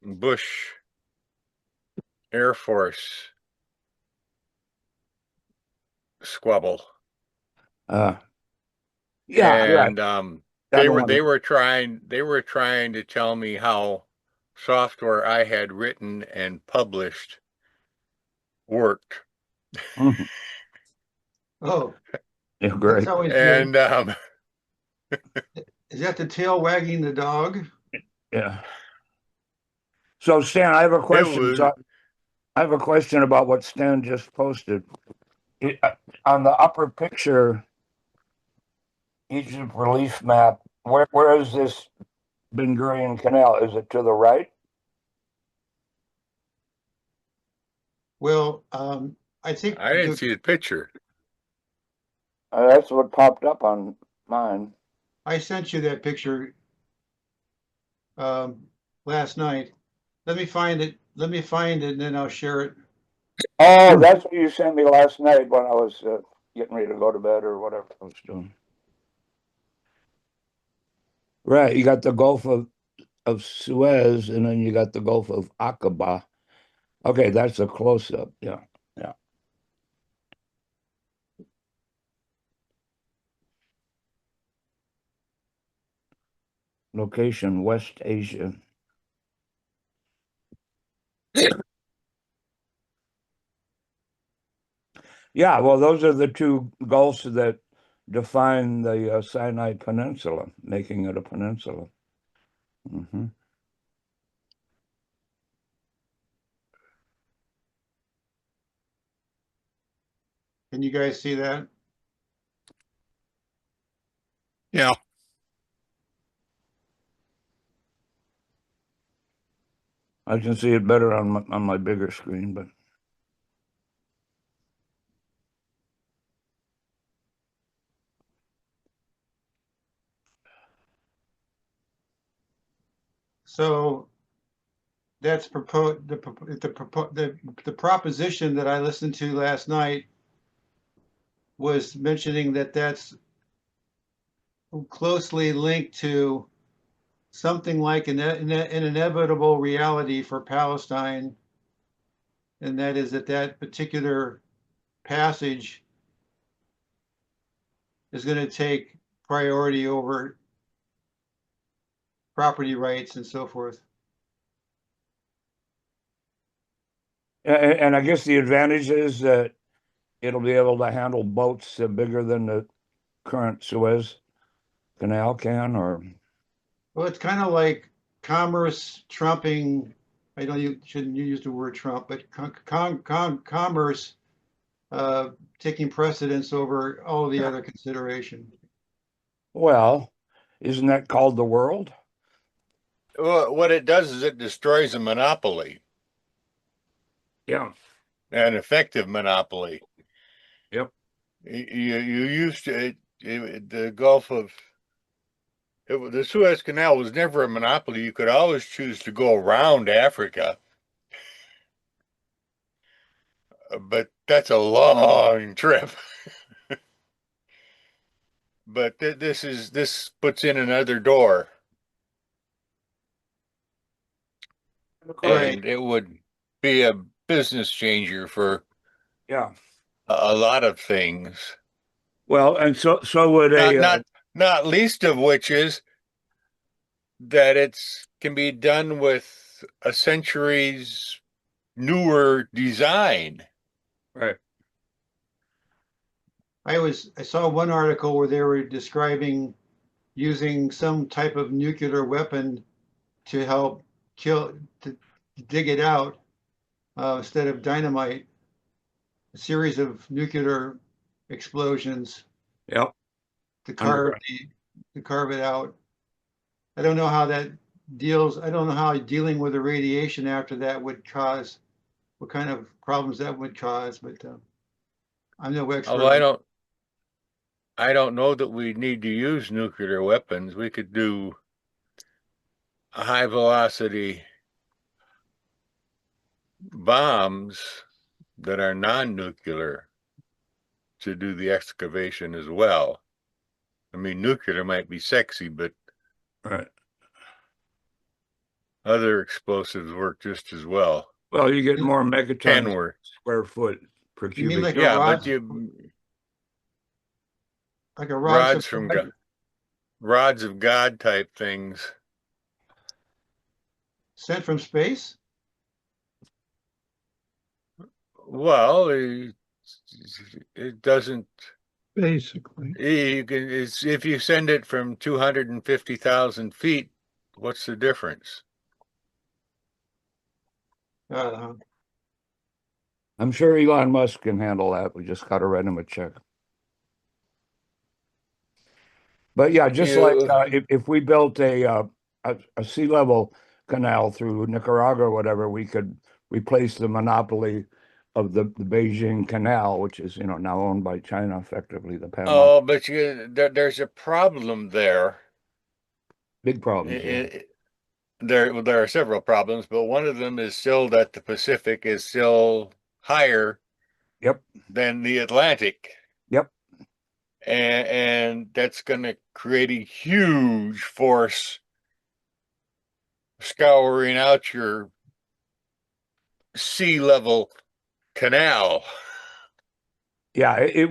Bush Air Force squabble. Uh, yeah, right. And I don't want they to. were trying to tell me how software I had written and published worked. Mhm. Oh, Yeah, that's great. always good. And Is that the tail wagging the dog? Yeah. So Stan, I have a it question. was I have a question about what Stan just posted. It, on the upper picture, Egypt relief map, where is this Ben Gurion Canal? Is it to the right? Well, I think I didn't see the picture. That's what popped up on mine. I sent you that picture um, last night. Let me find it. Let me find it, and then I'll share it. Oh, that's what you sent me last night when I was getting ready to go to bed or whatever I was doing. Right, you got the Gulf of Suez, and then you got the Gulf of Aqaba. Okay, that's a close-up. Yeah, yeah. Location, West Asia. Yeah, well, those are the two gulfs that define the Sinai Peninsula, making it a peninsula. Hmm. Can you guys see that? Yeah. I can see it better on my bigger screen, but So that's proposed. The proposition that I listened to last night was mentioning that that's closely linked to something like an inevitable reality for Palestine, and that is that that particular passage is going to take priority over property rights and so forth. and I guess the advantage is that it'll be able to handle boats bigger than the current Suez Canal can, or Well, it's kind of like commerce trumping. I know you shouldn't use the word Trump, but commerce taking precedence over all the other consideration. well, isn't that called the world? Well, what it does is it destroys a monopoly, Yeah. an effective monopoly. Yep. You used to the Gulf of the Suez Canal was never a monopoly. You could always choose to go around Africa, but that's a long trip. But this puts in another door, Correct. Right. and it would be a business changer for Yeah. a lot of things. Well, and so would Not a not not least of which is that it's can be done with a century's newer design. right. I saw one article where they were describing using some type of nuclear weapon to help kill to dig it out instead of dynamite. A series of nuclear explosions Yep. to carve Underground. to carve it out. I don't know how that deals. I don't know how dealing with the radiation after that would cause what kind of problems that would cause, but I'm no Although expert on. I don't know that we need to use nuclear weapons. We could do high velocity bombs that are non-nuclear to do the excavation as well. I mean, nuclear might be sexy, but Right. Other explosives work just as well. Well, you get more Can megatons work. square foot per You mean cubic. like a Yeah, but rod, you like a rod rods from supply? rods of God type things. Sent from space? Well, it doesn't. Basically. You can. It's if you send it from 250,000 feet. What's the difference? Uh, I'm sure Elon Musk can handle that. We just got to write him a check. But yeah, just like You if we built a sea level canal through Nicaragua or whatever, we could replace the monopoly of the Beijing Canal, which is now owned by China, effectively the Panama. Oh, but there's a problem there. Big problems. There are several problems, but one of them is still that the Pacific is still higher Yep. than the Atlantic. Yep. And that's going to create a huge force scouring out your sea level canal. Yeah, it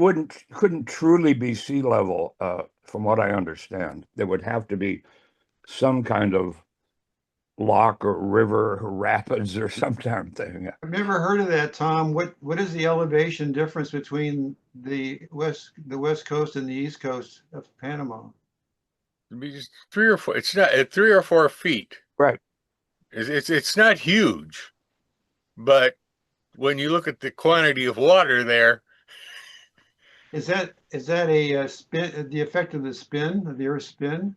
couldn't truly be sea level, from what I understand. There would have to be some kind of lock or river or rapids or some damn thing. I've never heard of that, Tom. What is the elevation difference between the west coast and the east coast of Panama? It'd be just 3 or 4. It's not at 3 or 4 feet. Right. It's not huge, but when you look at the quantity of water there, Is that a spin? The effect of the spin of the Earth's spin?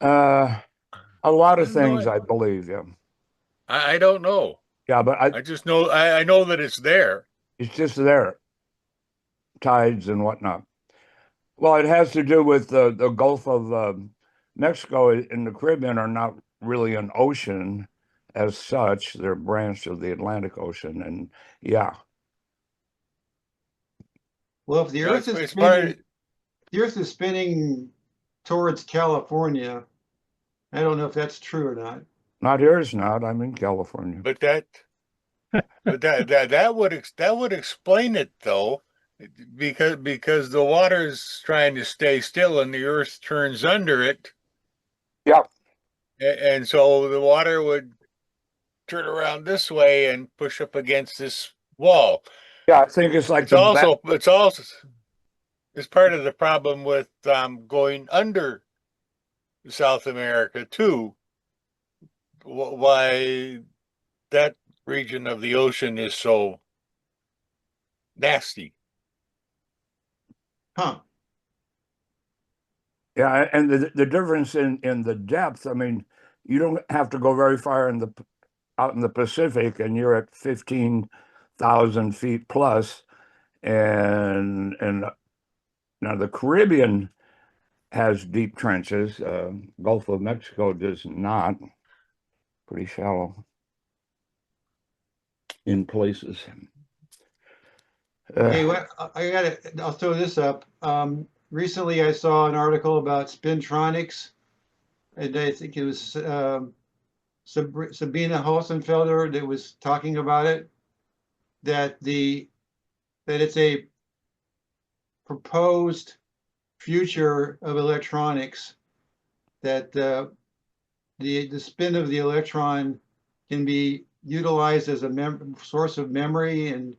A lot of no, things, I believe. Yeah. I don't know. Yeah, but I just know I know that it's there. it's just there, tides and whatnot. Well, it has to do with the Gulf of Mexico and the Caribbean are not really an ocean as such. They're a branch of the Atlantic Ocean, and yeah, Well, if the Earth is It's part spinning, the Earth is spinning towards California. I don't know if that's true or not. not here. It's not. I'm in California. but that would explain it though, because the water's trying to stay still and the earth turns under it. Yeah. And so the water would turn around this way and push up against this wall. Yeah, I think it's like It's part of the problem with going under South America too. Why that region of the ocean is so nasty. Huh. Yeah, and the difference in the depth. I mean, you don't have to go very far out in the Pacific, and you're at 15,000 feet plus, and now the Caribbean has deep trenches. Gulf of Mexico does not. Pretty shallow in places. Okay, well, I'll throw this up. Recently, I saw an article about spintronics, and I think it was Sabina Holzenfelder that was talking about it. That it's a proposed future of electronics. That the spin of the electron can be utilized as a source of memory, and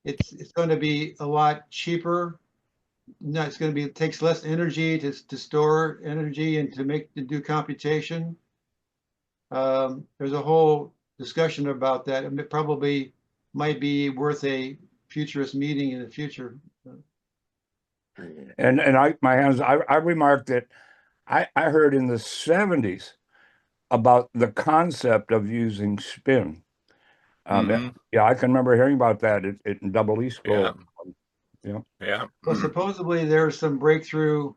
it's going to be a lot cheaper. No, it's going to be, it takes less energy to store energy and to do computation. There's a whole discussion about that, and it probably might be worth a futurist meeting in the future. And I remarked that I heard in the 70s about the concept of using spin. Yeah, I can remember hearing about that in Double E school. Yeah. Well, supposedly there's some breakthrough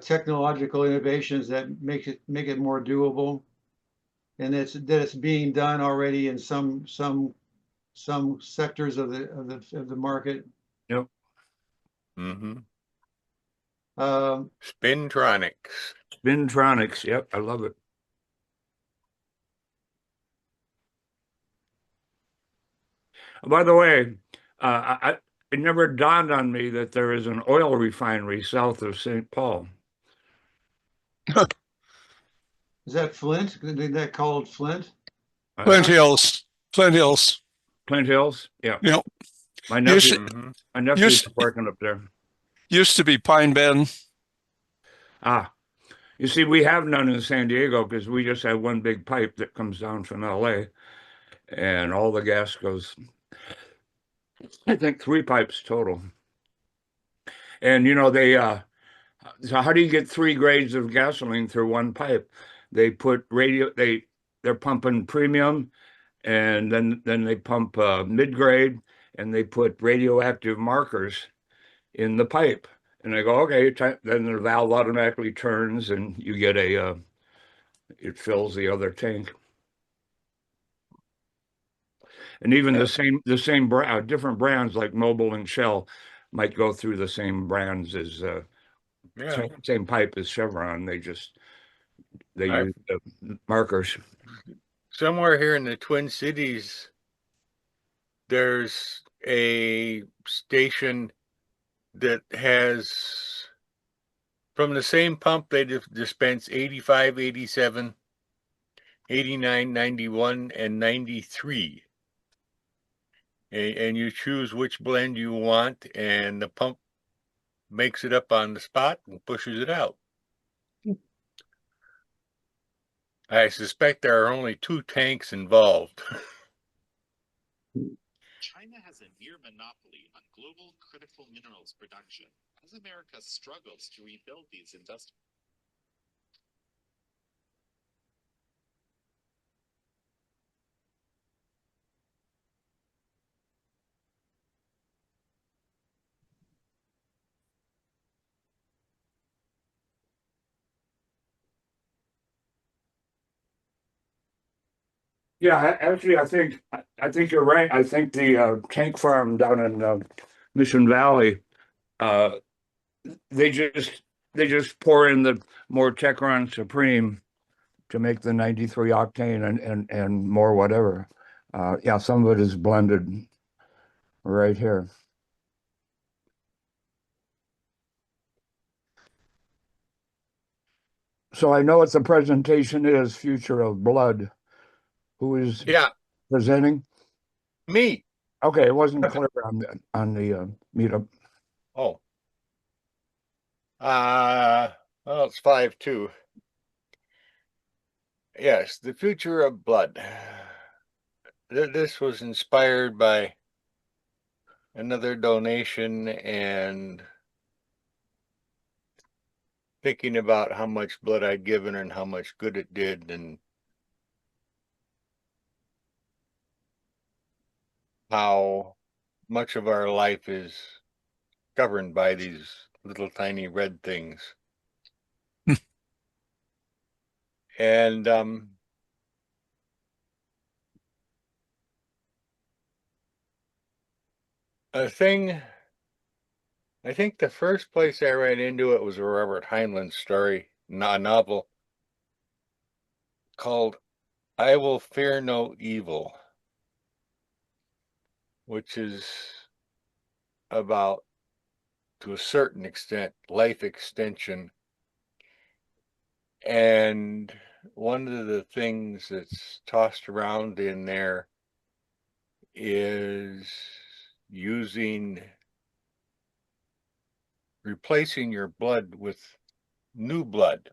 technological innovations that make it more doable, and it's being done already in some sectors of the market. Yep. Mm-hmm. Spintronics. Spintronics. Yep, I love it. By the way, it never dawned on me that there is an oil refinery south of St. Paul. Is that Flint? Isn't that called Flint? Flint Hills. Flint Hills. Flint Hills? Yeah. You know, My used nephew, to, Mhm. my nephew's used, working up there. used to be Pine Bend. Ah, you see, we have none in San Diego because we just have one big pipe that comes down from LA and all the gas goes, I think 3 pipes total. And so how do you get 3 grades of gasoline through one pipe? They put they're pumping premium and then they pump mid-grade and they put radioactive markers in the pipe. And I go, okay, then the valve automatically turns and you get it fills the other tank. And even Yeah. the same brand, different brands like Mobil and Shell might go through the same brands as Yeah. same pipe as Chevron. They I've use markers. somewhere here in the Twin Cities, there's a station that has from the same pump they dispense 85, 87, 89, 91, and 93. And you choose which blend you want, and the pump makes it up on the spot and pushes it out. I suspect there are only 2 tanks involved. China has a near monopoly on global critical minerals production as America struggles to rebuild these industries. Yeah, actually, I think you're right. I think the tank farm down in Mission Valley, uh, they just they just pour in the more Techron Supreme to make the 93 octane and more whatever. Yeah, some of it is blended right here. So I know what the presentation is, Future of Blood. Who is Yeah, presenting? me. Okay, it wasn't clear on the meetup. Oh. Well, it's 5-2. Yes, the future of blood. This was inspired by another donation and thinking about how much blood I'd given and how much good it did and how much of our life is governed by these little tiny red things. And a thing, I think the first place I ran into it was a Robert Heinlein story, a novel called I Will Fear No Evil, which is about, to a certain extent, life extension. And one of the things that's tossed around in there is replacing your blood with new blood.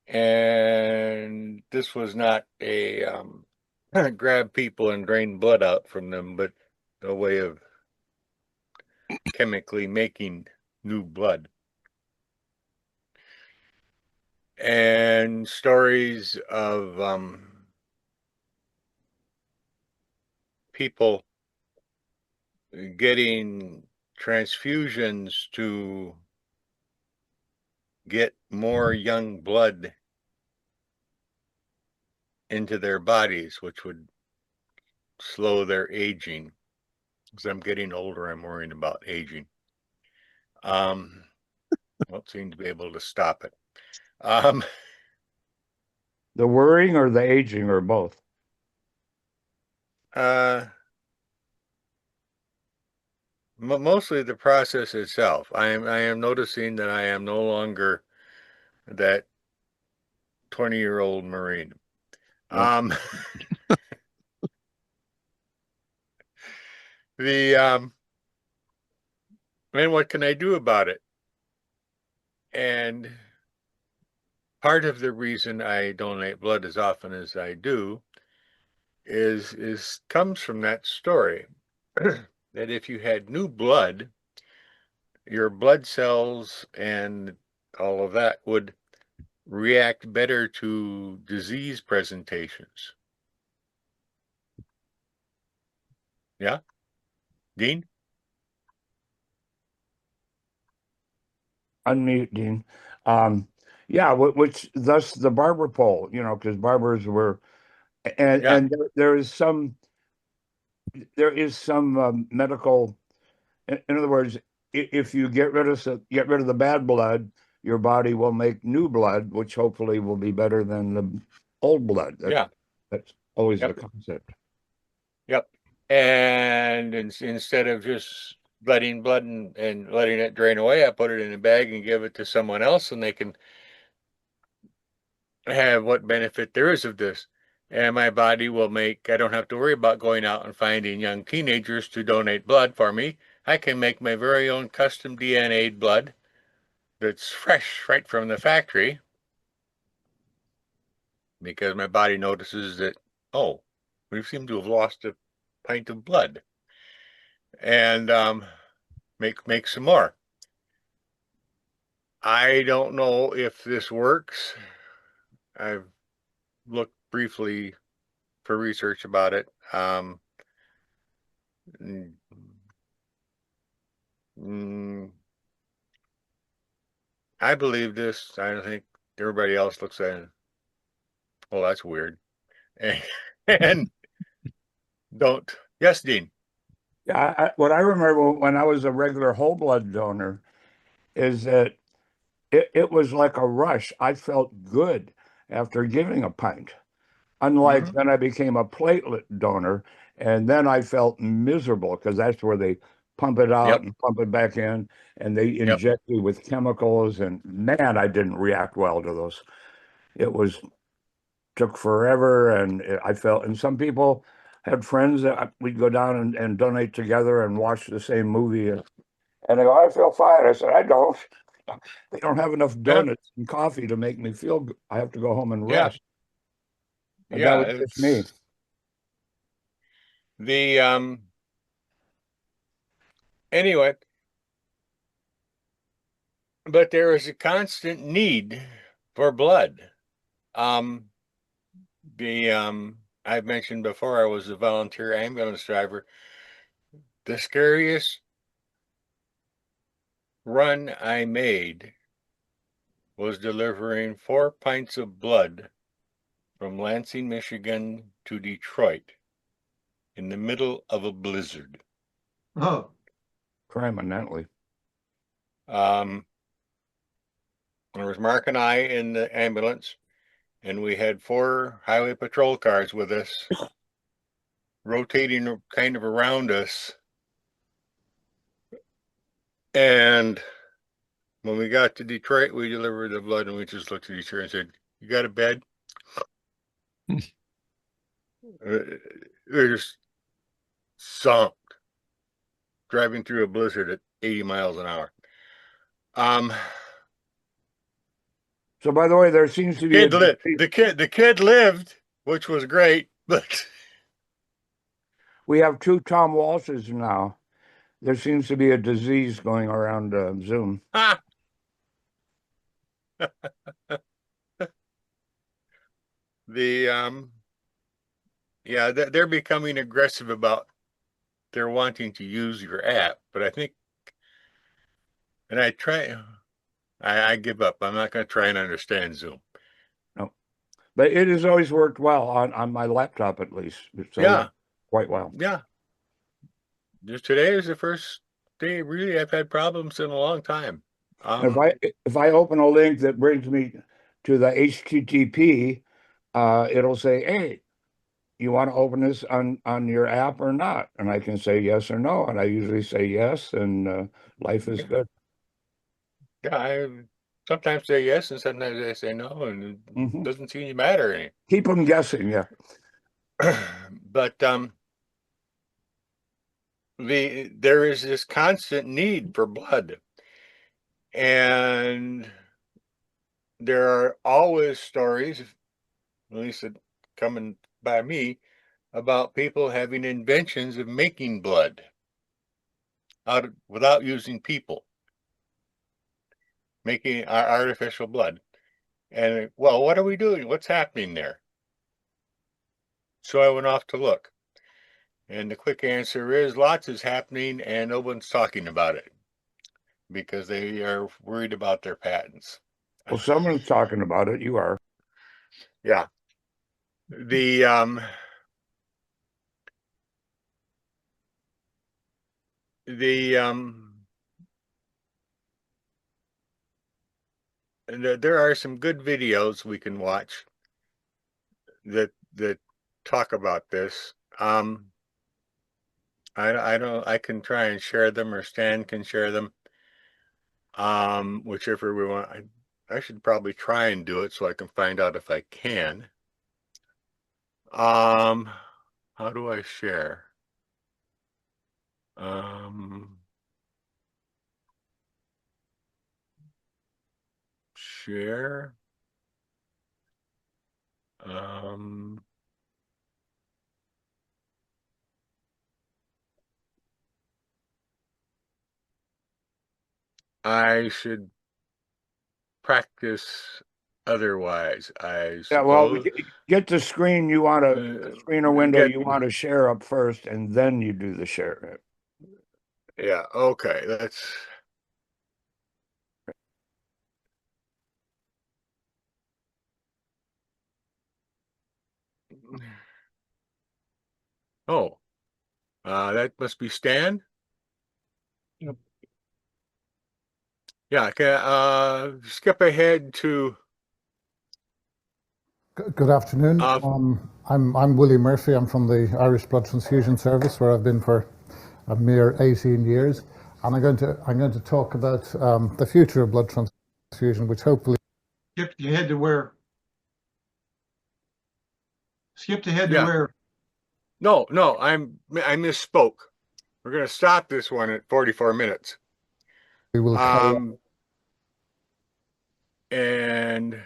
And this was not a grab people and drain blood out from them, but a way of chemically making new blood. And stories of people getting transfusions to get more young blood into their bodies, which would slow their aging. As I'm getting older, I'm worrying about aging. Won't seem to be able to stop it. The worrying or the aging or both? Mostly the process itself. I am noticing that I am no longer that 20-year-old Marine. Yep. The man, what can I do about it? And part of the reason I donate blood as often as I do is comes from that story that if you had new blood, your blood cells and all of that would react better to disease presentations. Yeah, Dean? Unmute, Dean. Yeah, which thus the barber pole, because barbers were, and Yeah. there is some medical. In other words, if you get rid of the bad blood, your body will make new blood, which hopefully will be better than the old blood. Yeah. That's always the Yep. concept. Yep. And instead of just letting blood and letting it drain away, I put it in a bag and give it to someone else, and they can have what benefit there is of this. And my body will I don't have to worry about going out and finding young teenagers to donate blood for me. I can make my very own custom DNA'd blood that's fresh right from the factory because my body notices that, oh, we seem to have lost a pint of blood, and make some more. I don't know if this works. I've looked briefly for research about it. I believe this. I don't think everybody else looks at it. Oh, that's weird. And don't. Yes, Dean. Yeah, what I remember when I was a regular whole blood donor is that it was like a rush. I felt good after giving a pint. Unlike then I became a platelet donor, and then I felt miserable because that's where they pump it out Yep. and pump it back in, and they Yep. inject you with chemicals. And man, I didn't react well to those. It took forever, and I felt. And some people had friends that we'd go down and donate together and watch the same movie, and they go, "I feel fine." I said, "I don't." They don't have enough Yeah. donuts and coffee to make me feel good. I have to go home and Yeah. rest. But that Yeah. was just me. The anyway, but there is a constant need for blood. I've mentioned before I was a volunteer ambulance driver. The scariest run I made was delivering 4 pints of blood from Lansing, Michigan to Detroit in the middle of a blizzard. Oh, Permanently. There was Mark and I in the ambulance, and we had 4 highway patrol cars with us, rotating kind of around us. And when we got to Detroit, we delivered the blood, and we just looked at each other and said, "You got a bed?" We were just sunk, driving through a blizzard at 80 miles an hour. So, by the way, there seems to be The kid lived, which was great, but we have 2 Tom Walshes now. There seems to be a disease going around Zoom. the yeah, they're becoming aggressive about they're wanting to use your app, but I think, and I give up. I'm not going to try and understand Zoom. No, but it has always worked well on my laptop, at least. It's Yeah, quite well. yeah. just today is the first day really I've had problems in a long time. If I open a link that brings me to the HTTP, it'll say, "Hey, you want to open this on your app or not?" And I can say yes or no, and I usually say yes, and life is good. Yeah, I sometimes say yes and sometimes I say no, and it Mhm. doesn't seem to matter any. Keep them guessing, yeah. But there is this constant need for blood, and there are always stories, at least coming by me, about people having inventions of making blood without using people, making artificial blood. And well, what are we doing? What's happening there? So I went off to look. And the quick answer is lots is happening and no one's talking about it because they are worried about their patents. Well, someone's talking about it. You are. Yeah. The there are some good videos we can watch that talk about this. I don't, I can try and share them, or Stan can share them. Whichever we want. I should probably try and do it so I can find out if I can. How do I share? Share. I should practice otherwise, I Yeah, well, suppose. get the screen you want to, the screen or window Get, you want to share up first, and then you do the share. yeah, okay, that's. Oh, that must be Stan. Yep. Yeah, okay, skip ahead to. Good afternoon. I'm William Murphy. I'm from the Irish Blood Transfusion Service, where I've been for a mere 18 years, and I'm going to talk about the future of blood transfusion, which hopefully. Skip ahead to where? Skipped ahead to Yeah. where? No, I misspoke. We're going to stop this one at 44 minutes. We will carry on. And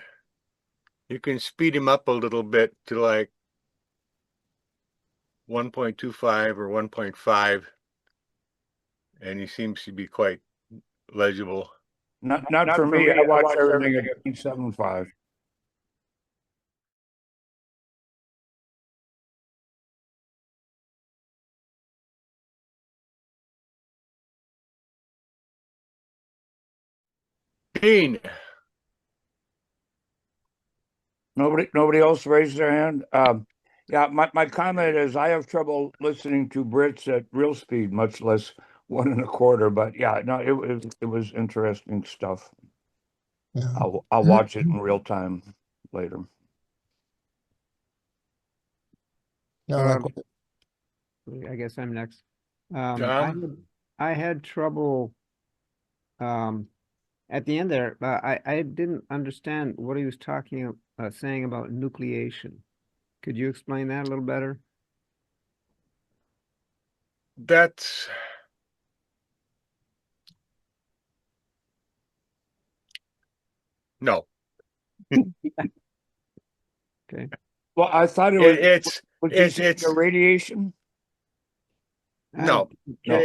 you can speed him up a little bit to like 1.25 or 1.5, and he seems to be quite legible. Not for me. I watch everything at 0.75. Dean. Nobody else raised their hand. Yeah, my comment is I have trouble listening to Brits at real speed, much less 1.25. But yeah, no, it was interesting stuff. Yeah. I'll watch it in real time later. Yeah, I guess I'm next. John? I had trouble at the end there. I didn't understand what he was saying about nucleation. Could you explain that a little better? That's no. Okay. Well, I thought it was. Was he saying it's the radiation? no. No.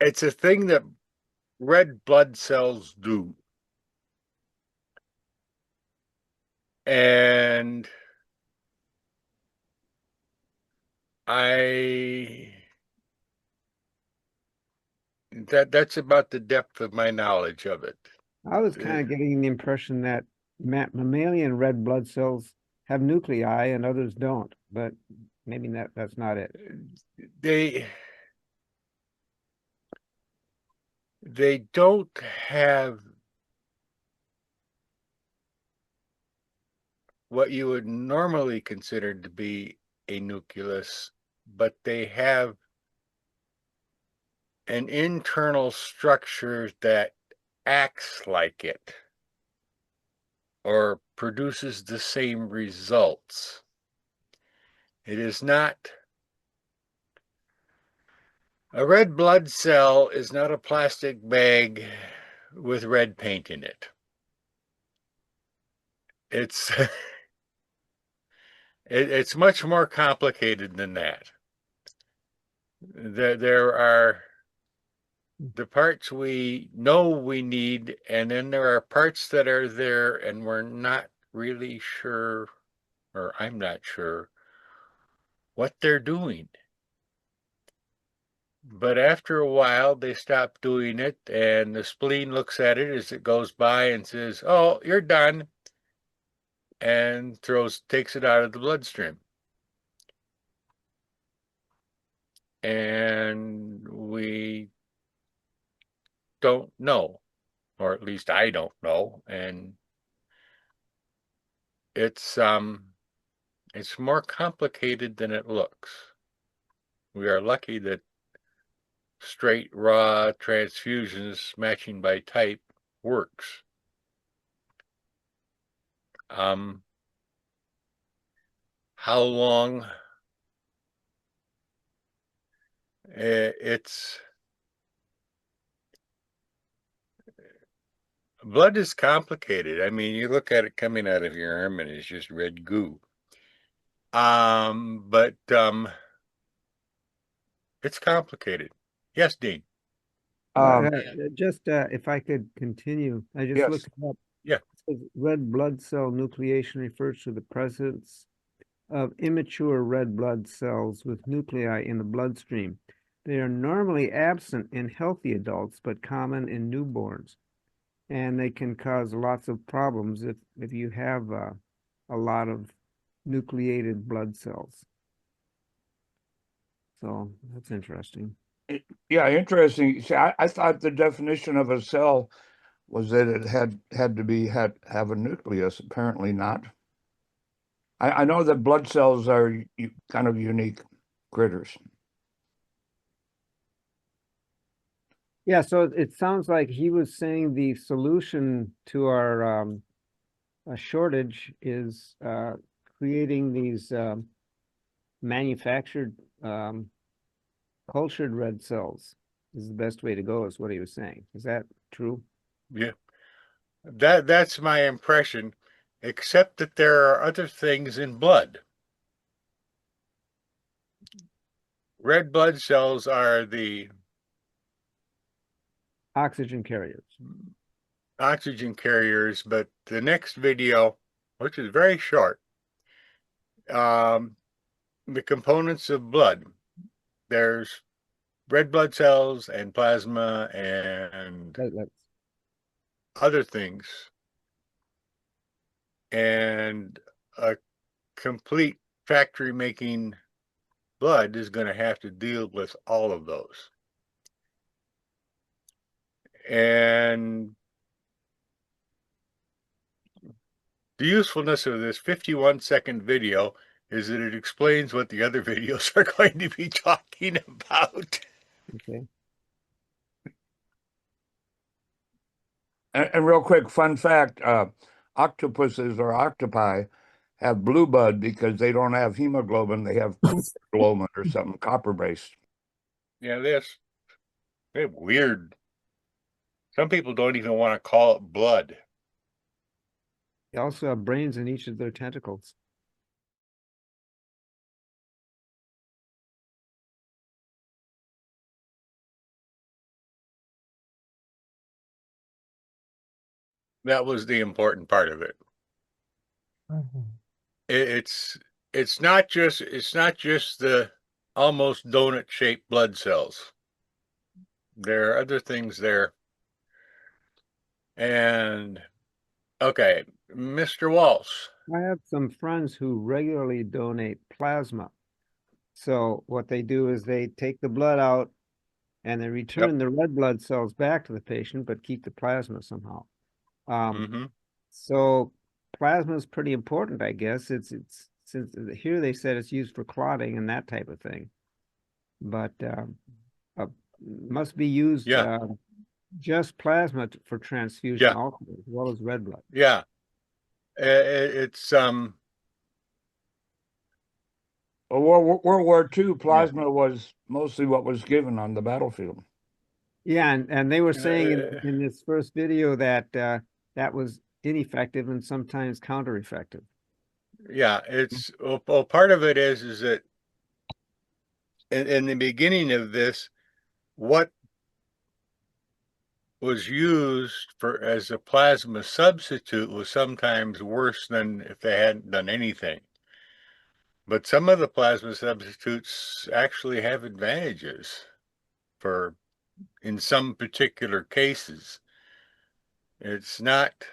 It's a thing that red blood cells do. And that's about the depth of my knowledge of it. I was kind of getting the impression that mammalian red blood cells have nuclei and others don't, but maybe that's not it. They don't have what you would normally consider to be a nucleus, but they have an internal structure that acts like it or produces the same results. It is not a red blood cell is not a plastic bag with red paint in it. It's it's much more complicated than that. There are the parts we know we need, and then there are parts that are there and we're not really sure, or I'm not sure, what they're doing. But after a while, they stop doing it, and the spleen looks at it as it goes by and says, "Oh, you're done," and takes it out of the bloodstream. And we don't know, or at least I don't know, and it's more complicated than it looks. We are lucky that straight raw transfusions matching by type works. How long? Blood is complicated. I mean, you look at it coming out of your arm and it's just red goo. But it's complicated. Yes, Dean. Just if I could continue, I just Yes. looked it up. Yeah. It says red blood cell nucleation refers to the presence of immature red blood cells with nuclei in the bloodstream. They are normally absent in healthy adults, but common in newborns. And they can cause lots of problems if you have a lot of nucleated blood cells. So that's interesting. Yeah, interesting. See, I thought the definition of a cell was that it had to have a nucleus. Apparently not. I know that blood cells are kind of unique critters. Yeah, so it sounds like he was saying the solution to our shortage is creating these manufactured cultured red cells is the best way to go, is what he was saying. Is that true? Yeah. That's my impression, except that there are other things in blood. Red blood cells are the Oxygen carriers. oxygen carriers, but the next video, which is very short, the components of blood. There's red blood cells and plasma and other things. And a complete factory making blood is going to have to deal with all of those. And the usefulness of this 51-second video is that it explains what the other videos are going to be talking about. Okay. And real quick, fun fact, octopuses or octopi have blue blood because they don't have hemoglobin. They have globin or something, copper-based. Yeah, they're weird. Some people don't even want to call it blood. They also have brains in each of their tentacles. That was the important part of it. It's not just the almost donut-shaped blood cells. There are other things there. And okay, Mr. Walsh. I have some friends who regularly donate plasma. So what they do is they take the blood out and they return the red blood cells back to the patient, but keep the plasma somehow. Mm-hmm. So plasma is pretty important, I guess. It's since here they said it's used for clotting and that type of thing, but must be used Yeah. just plasma for transfusion Yeah. also, as well as red blood. Yeah. It's Well, World War II, plasma was mostly what was given on the battlefield. Yeah, and they were saying Uh, in this first video that that was ineffective and sometimes counter-effective. yeah, it's well, part of it is that in the beginning of this, what was used for as a plasma substitute was sometimes worse than if they hadn't done anything. But some of the plasma substitutes actually have advantages for in some particular cases. It's not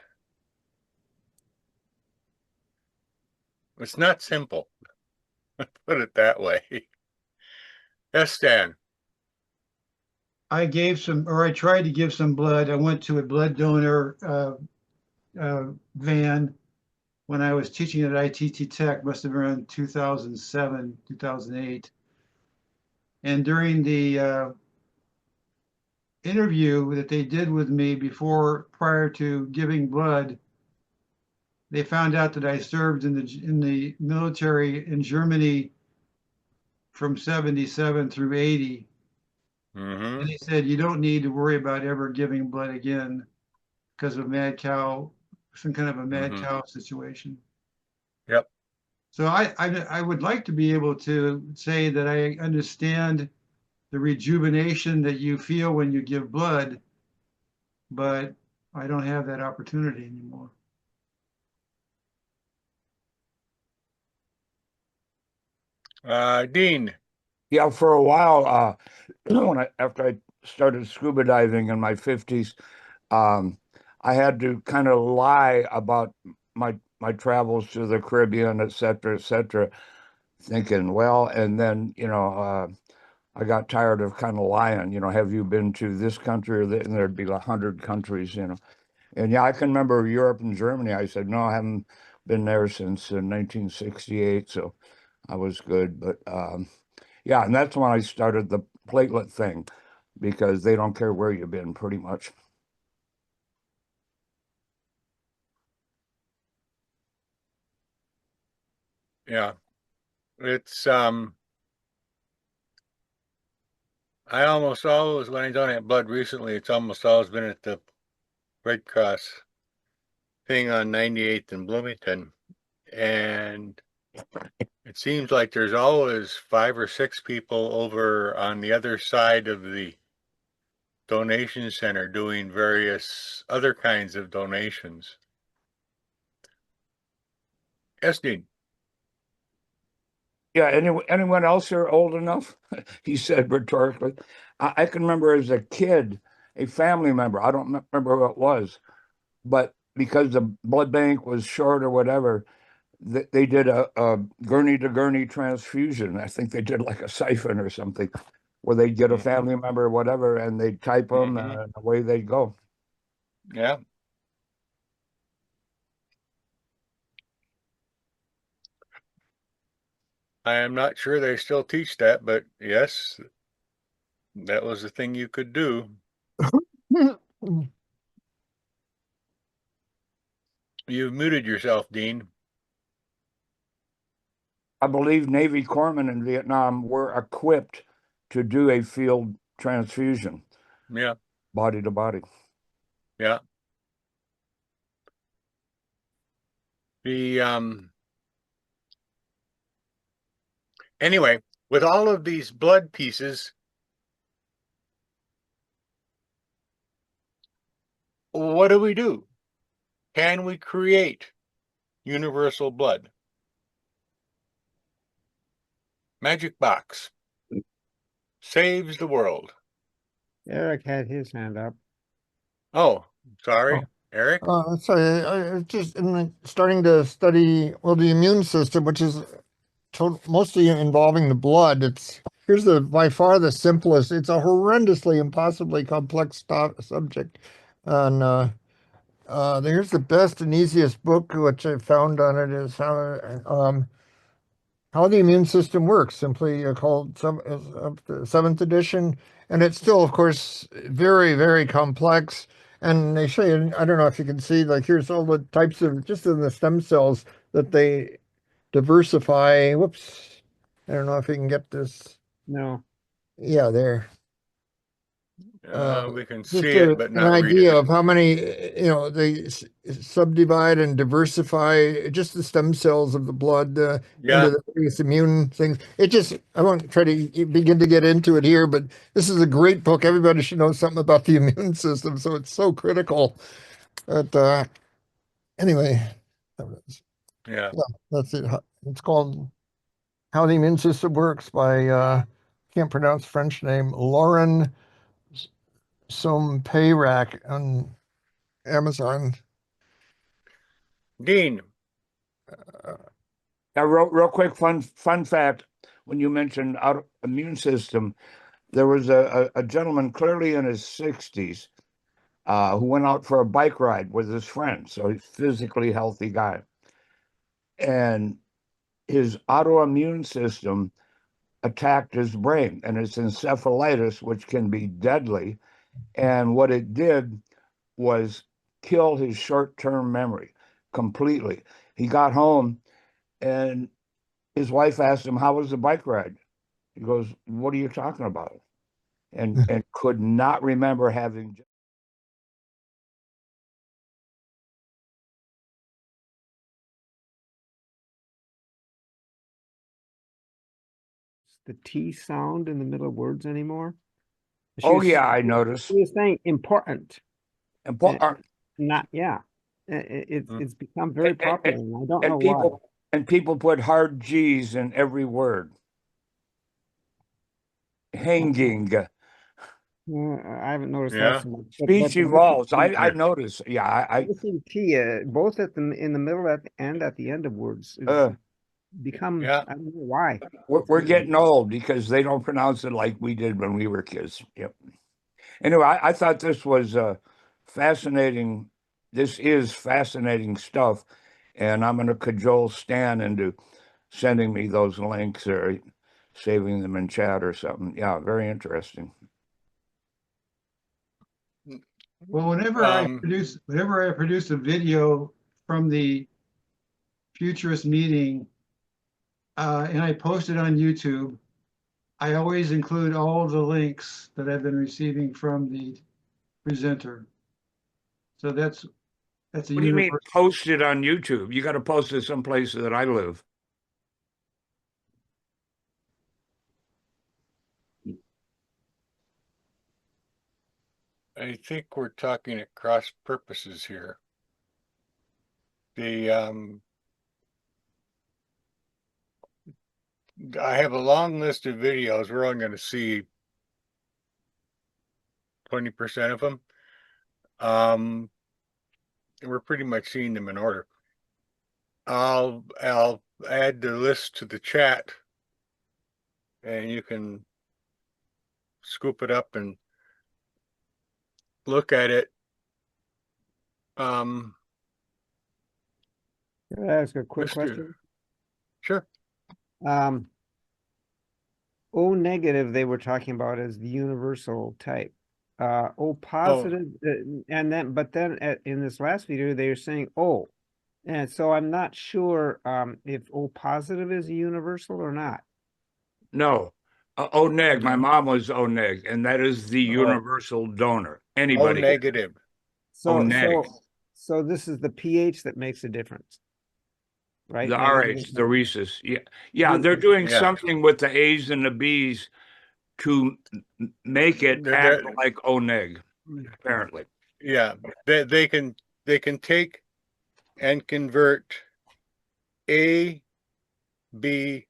simple. Put it that way. Yes, Stan. I gave some, or I tried to give some blood. I went to a blood donor van when I was teaching at ITT Tech, must have been around 2007, 2008. And during the interview that they did with me prior to giving blood, they found out that I served in the military in Germany from 77 through 80. Mm-hmm. And he said, you don't need to worry about ever giving blood again because of mad cow, some kind of a mad cow situation. Yep. So I would like to be able to say that I understand the rejuvenation that you feel when you give blood, but I don't have that opportunity anymore. Dean. Yeah, for a while, after I started scuba diving in my 50s, I had to kind of lie about my travels to the Caribbean, et cetera, thinking, well, and then, I got tired of kind of lying, have you been to this country or that? And there'd be 100 countries, And yeah, I can remember Europe and Germany. I said, no, I haven't been there since 1968, so I was good. But yeah, and that's when I started the platelet thing because they don't care where you've been pretty much. Yeah. It's I almost always, when I donate blood recently, it's almost always been at the Red Cross thing on 98th and Bloomington. And it seems like there's always 5 or 6 people over on the other side of the donation center doing various other kinds of donations. Yes, Dean. Yeah, anyone else here old enough? He said rhetorically. I can remember as a kid, a family member, I don't remember who it was, but because the blood bank was short or whatever, they did a gurney to gurney transfusion. I think they did like a siphon or something where they'd get a family member or whatever and they'd type them and away they'd go. Yeah. I am not sure they still teach that, but yes, that was the thing you could do. You've muted yourself, Dean. I believe Navy corpsmen in Vietnam were equipped to do a field transfusion. Yeah. Body to body. Yeah. The anyway, with all of these blood pieces, what do we do? Can we create universal blood? Magic box saves the world. Eric had his hand up. Oh, sorry, Eric. Sorry, I just starting to study, well, the immune system, which is mostly involving the blood. Here's by far the simplest. It's a horrendously, impossibly complex subject. And here's the best and easiest book which I found on it is how the immune system works. Simply called some the 7th edition, and it's still, of course, very, very complex. And they show you. I don't know if you can see. Like here's all the types of just in the stem cells that they diversify. Whoops. I don't know if you can get this. No. Yeah, there. We can Just see it, but an not read idea it. of how many, they subdivide and diversify just the stem cells of the blood Yeah. into the various immune things. I won't try to begin to get into it here, but this is a great book. Everybody should know something about the immune system, so it's so critical. But anyway, Yeah. that's it. It's called How the Immune System Works by can't pronounce French name, Lauren Sompeyrac on Amazon. Dean. Now, real quick, fun fact. When you mentioned immune system, there was a gentleman clearly in his 60s who went out for a bike ride with his friend. So he's a physically healthy guy. And his autoimmune system attacked his brain, and it's encephalitis, which can be deadly. And what it did was kill his short-term memory completely. He got home and his wife asked him, "How was the bike ride?" He goes, "What are you talking about?" And could not remember having. The T sound in the middle of words anymore. Oh yeah, I noticed. She was saying important. Important. Not yeah. It's become very popular, and I don't know people, why. And people put hard G's in every word. Hanging. I haven't noticed Yeah. that so much. Speech evolves. I noticed. Yeah, I missing T, both in the middle and at the end of words, become. Yeah. I don't know why. we're getting old because they don't pronounce it like we did when we were kids. Yep. Anyway, I thought this was fascinating. This is fascinating stuff, and I'm going to cajole Stan into sending me those links or saving them in chat or something. Yeah, very interesting. Well, whenever I produce a video from the Futurist meeting, and I post it on YouTube, I always include all of the links that I've been receiving from the presenter. So that's a What do you mean post it on YouTube? You got to post it someplace that I live. I think we're talking at cross purposes here. I have a long list of videos. We're only going to see 20% of them. We're pretty much seeing them in order. I'll add the list to the chat, and you can scoop it up and look at it. Can I ask a quick Mr. question? Sure. O negative they were talking about as the universal type. O positive, and then in this last video they were saying O, and so I'm not sure if O positive is a universal or not. No, O neg. My mom was O neg, and that is the universal donor. Anybody. O negative. So O neg. So this is the pH that makes a difference, right? The RH, the rhesus. Yeah, they're doing something with the A's and the B's to make it act like O neg, apparently. Yeah, they can take and convert A, B,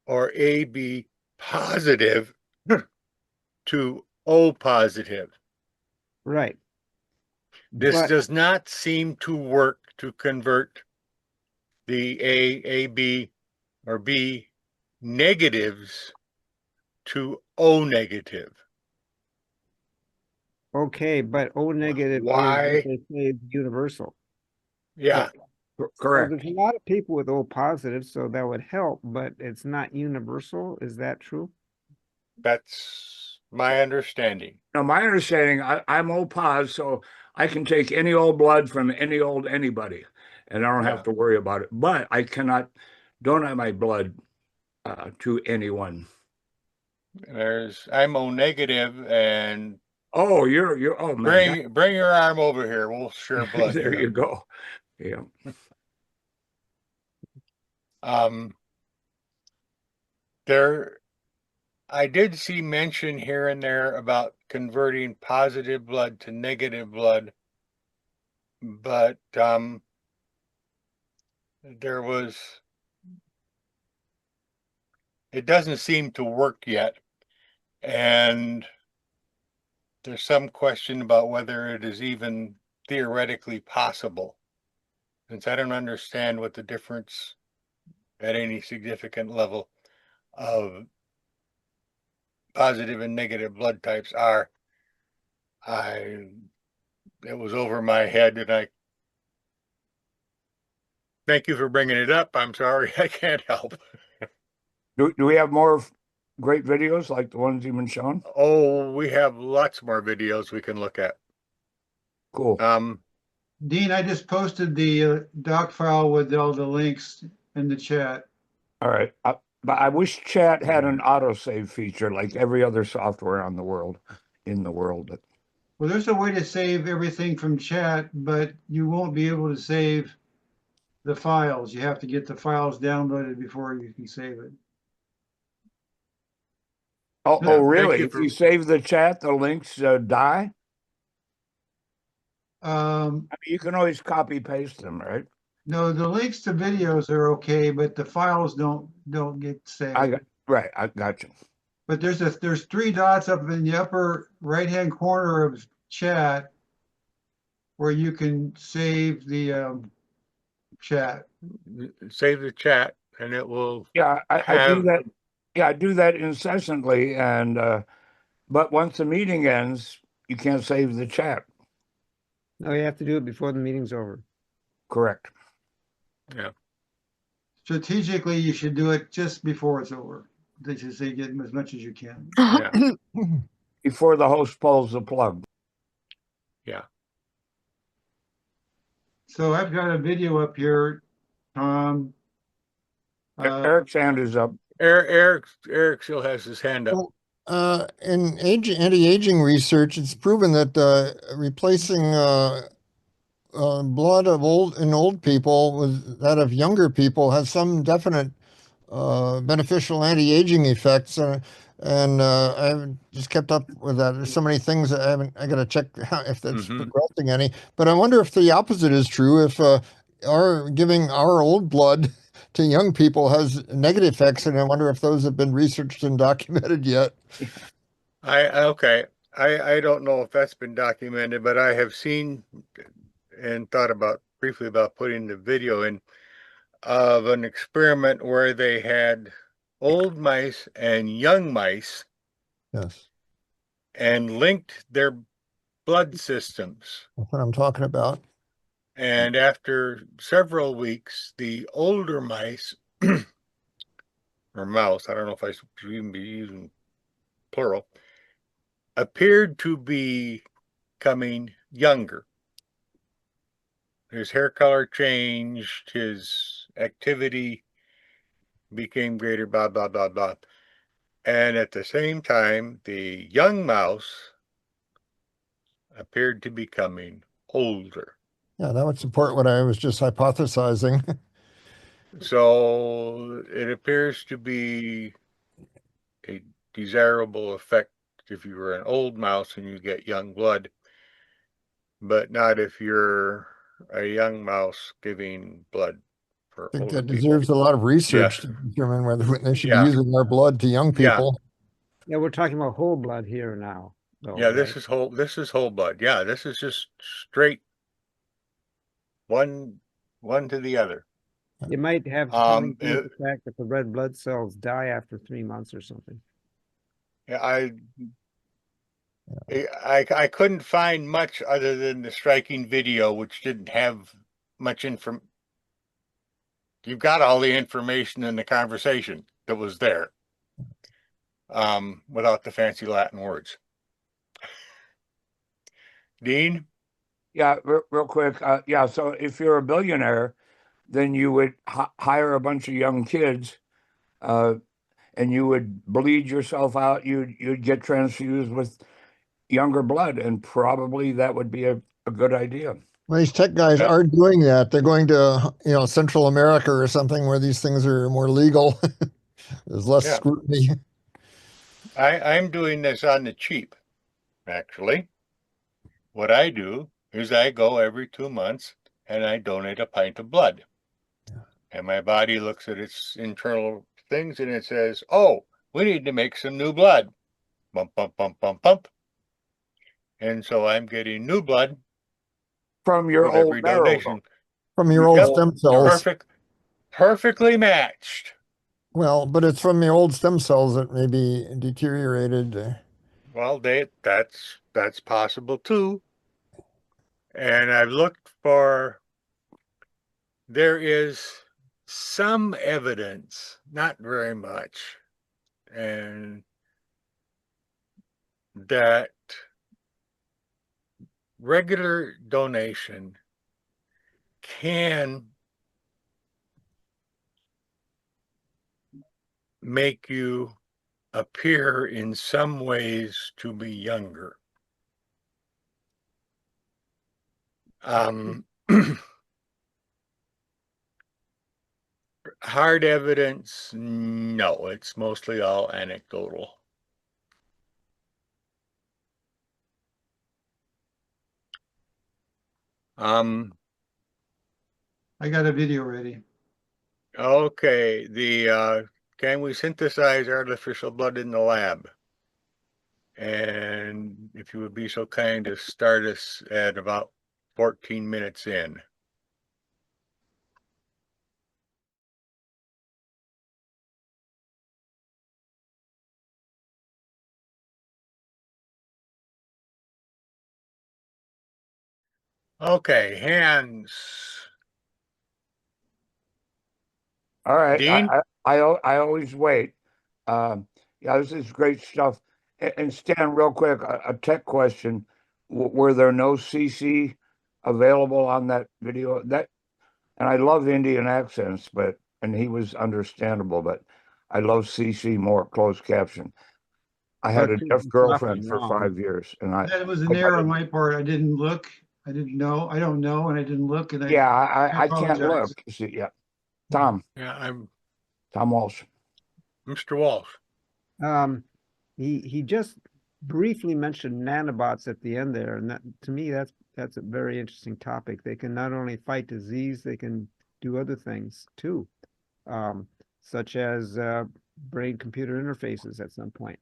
or AB positive to O positive. Right. This does not seem to work to convert the AB or B, negatives to O negative. Okay, but O negative is Why? what they say is universal. Yeah, Well, Correct. there's a lot of people with O positive, so that would help, but it's not universal. Is that true? that's my understanding. Now, my understanding, I'm O pos, so I can take any old blood from any old anybody, and I don't have Yeah. to worry about it. But I cannot donate my blood to anyone. I'm O negative, and Oh, oh man, bring your arm over here. We'll share blood there here. you go. Yeah. There, I did see mention here and there about converting positive blood to negative blood, but there was, it doesn't seem to work yet, and there's some question about whether it is even theoretically possible, since I don't understand what the difference at any significant level of positive and negative blood types are. It was over my head, and I thank you for bringing it up. I'm sorry, I can't help. Do we have more great videos like the ones you've been shown? Oh, we have lots more videos we can look at. Cool. Dean, I just posted the doc file with all the links in the chat. All right. But I wish chat had an autosave feature like every other software in the world. Well, there's a way to save everything from chat, but you won't be able to save the files. You have to get the files downloaded before you can save it. Oh, Yeah, thank really? you If for- you save the chat, the links die? I mean, you can always copy paste them, right? No, the links to videos are okay, but the files don't get saved. I got you. But there's three dots up in the upper right-hand corner of chat where you can save the chat. Save the chat, and it will. Yeah, I do have- that. Yeah, I do that incessantly, and but once the meeting ends, you can't save the chat. No, you have to do it before the meeting's over. Correct. Yeah. Strategically, you should do it just before it's over. They should say get as much as you can. Yeah. Before the host pulls the plug. Yeah. So I've got a video up here, Tom. Eric's hand is up. Eric still has his hand up. In anti-aging research, it's proven that replacing blood of old people with that of younger people has some definite beneficial anti-aging effects. And I haven't just kept up with that. There's so many things that I got to check if that's progressing any. But I wonder if the opposite is true. If giving our old blood to young people has negative effects, and I wonder if those have been researched and documented yet. Okay. I don't know if that's been documented, but I have seen and thought briefly about putting the video in of an experiment where they had old mice and young mice. Yes. And linked their blood systems. That's what I'm talking about. And after several weeks, the older mice or mouse, I don't know if I should even be using plural, appeared to be becoming younger. His hair color changed, his activity became greater, blah, blah, blah, blah. And at the same time, the young mouse appeared to be becoming older. Yeah, that would support what I was just hypothesizing. So it appears to be a desirable effect if you were an old mouse and you get young blood, but not if you're a young mouse giving blood for I think older that people. deserves a lot of research Yeah. to determine whether they should Yeah. be using our blood to young Yeah. people. Yeah, we're talking about whole blood here now. Though, Yeah, this right? is whole blood. Yeah, this is just straight one to the other. It might have something to do it- with the fact that the red blood cells die after 3 months or something. I I couldn't find much other than the striking video, which didn't have much inform. You've got all the information in the conversation that was there, without the fancy Latin words. Dean? Yeah, real quick. Yeah, so if you're a billionaire, then you would hire a bunch of young kids, and you would bleed yourself out. You'd get transfused with younger blood, and probably that would be a good idea. Well, these tech guys Yeah. are doing that. They're going to, Central America or something where these things are more legal. There's less Yeah. scrutiny. I'm doing this on the cheap, actually. What I do is I go every 2 months and I donate a pint of blood. And my body looks at its internal things and it says, oh, we need to make some new blood. Bump, bump, bump, bump, bump. And so I'm getting new blood From your with old every marrow. donation. From your old Yep. stem cells. Perfectly matched. Well, but it's from the old stem cells that may be deteriorated. Well, that's possible too. And I've looked for, there is some evidence, not very much, and that regular donation can make you appear in some ways to be younger. Hard evidence, no, it's mostly all anecdotal. I got a video ready. Okay, can we synthesize artificial blood in the lab? And if you would be so kind to start us at about 14 minutes in. Okay, hands. All right. Dean? I always wait. Yeah, this is great stuff. And Stan, real quick, a tech question. Were there no CC available on that video? And I love Indian accents, and he was understandable, but I love CC more closed caption. I had a deaf girlfriend for 5 years, and That was an error on my part. I didn't look. I didn't know. I don't know, and I didn't look. And yeah, I I can't apologize. look. See, yeah, Tom Yeah, Walsh. Mr. Walsh. He just briefly mentioned nanobots at the end there, and that, to me, that's a very interesting topic. They can not only fight disease, they can do other things too, such as brain-computer interfaces at some point.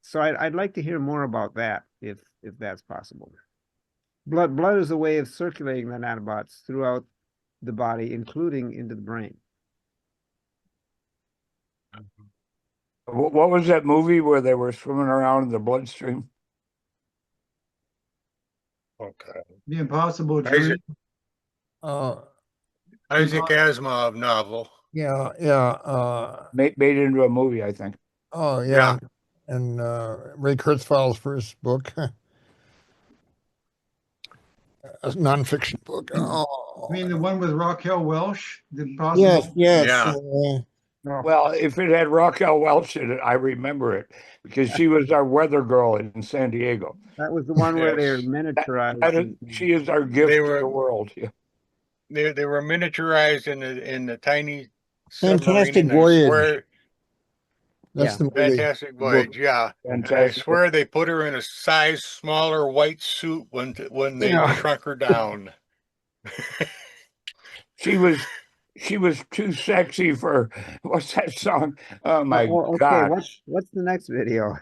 So I'd like to hear more about that if that's possible. Blood is a way of circulating the nanobots throughout the body, including into the brain. What was that movie where they were swimming around in the bloodstream? Okay. The Impossible Journey. Isaac Asimov novel. Yeah. Made it into a movie, I think. Oh, Yeah. And Ray Kurzweil's first book, a nonfiction book. Oh, I mean, the one with Raquel Welch. The Impossible. yes. Yeah. Well, if it had Raquel Welch in it, I remember it because she was our weather girl in San Diego. That was the one where they were Yes. miniaturized. She is our gift to the world. Yeah. They were miniaturized in the tiny submarine. Fantastic And I Voyage. swear, That's the movie. Fantastic Voyage, yeah. And I Fantastic. swear they put her in a size smaller white suit when they shrunk her down. She was too sexy for what's that song? Oh my Okay, God. what's the next video?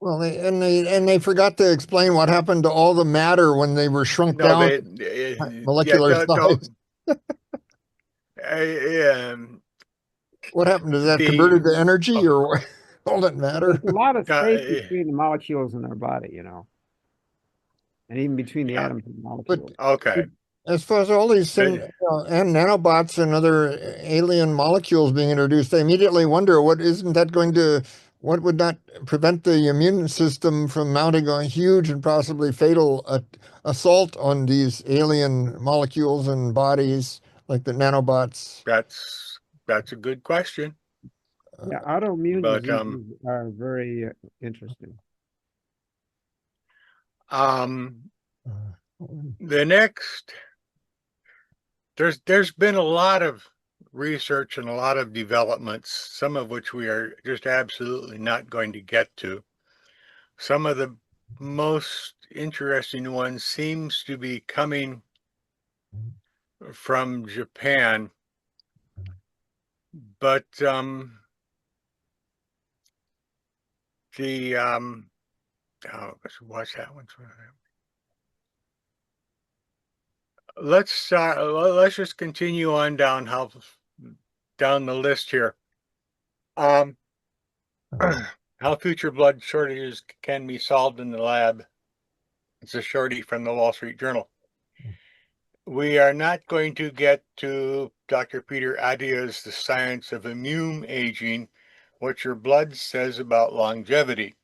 Well, they forgot to explain what happened to all the matter when they were shrunk No, down yeah, molecular don't, size. What happened? Is that converted to energy or what? All that matter? There's a lot of space uh, between the molecules in our body, and even between the Yeah. atoms and But molecules. okay. as far as all these things, Then- and nanobots and other alien molecules being introduced, I immediately wonder what would not prevent the immune system from mounting a huge and possibly fatal assault on these alien molecules and bodies like the nanobots? That's a good question. Yeah, autoimmune But diseases are very interesting. the next there's been a lot of research and a lot of developments, some of which we are just absolutely not going to get to. Some of the most interesting ones seems to be coming from Japan, but the let's watch that one. Let's just continue on down the list here. How future blood shortages can be solved in the lab. It's a shorty from the Wall Street Journal. We are not going to get to Dr. Peter Attia's The Science of Immune Aging, what your blood says about longevity.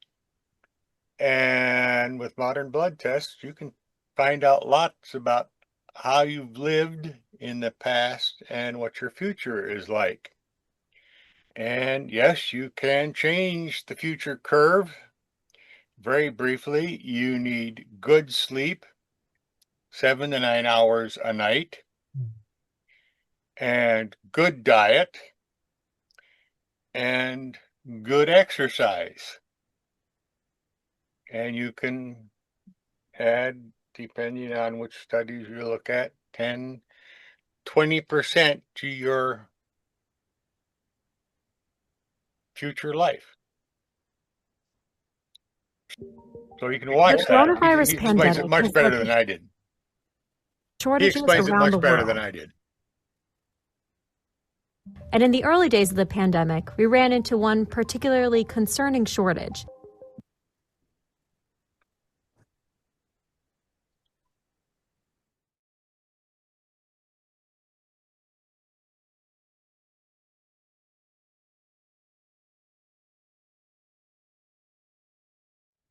And with modern blood tests, you can find out lots about how you've lived in the past and what your future is like. And yes, you can change the future curve. Very briefly, you need good sleep, 7 to 9 hours a night, and good diet, and good exercise. And you can add, depending on which studies you look at, 10, 20% to your future life. So you can watch The that. coronavirus He explains it pandemic much has better led than to I did. He shortages explains it around the much better world. than I did. And in the early days of the pandemic, we ran into one particularly concerning shortage.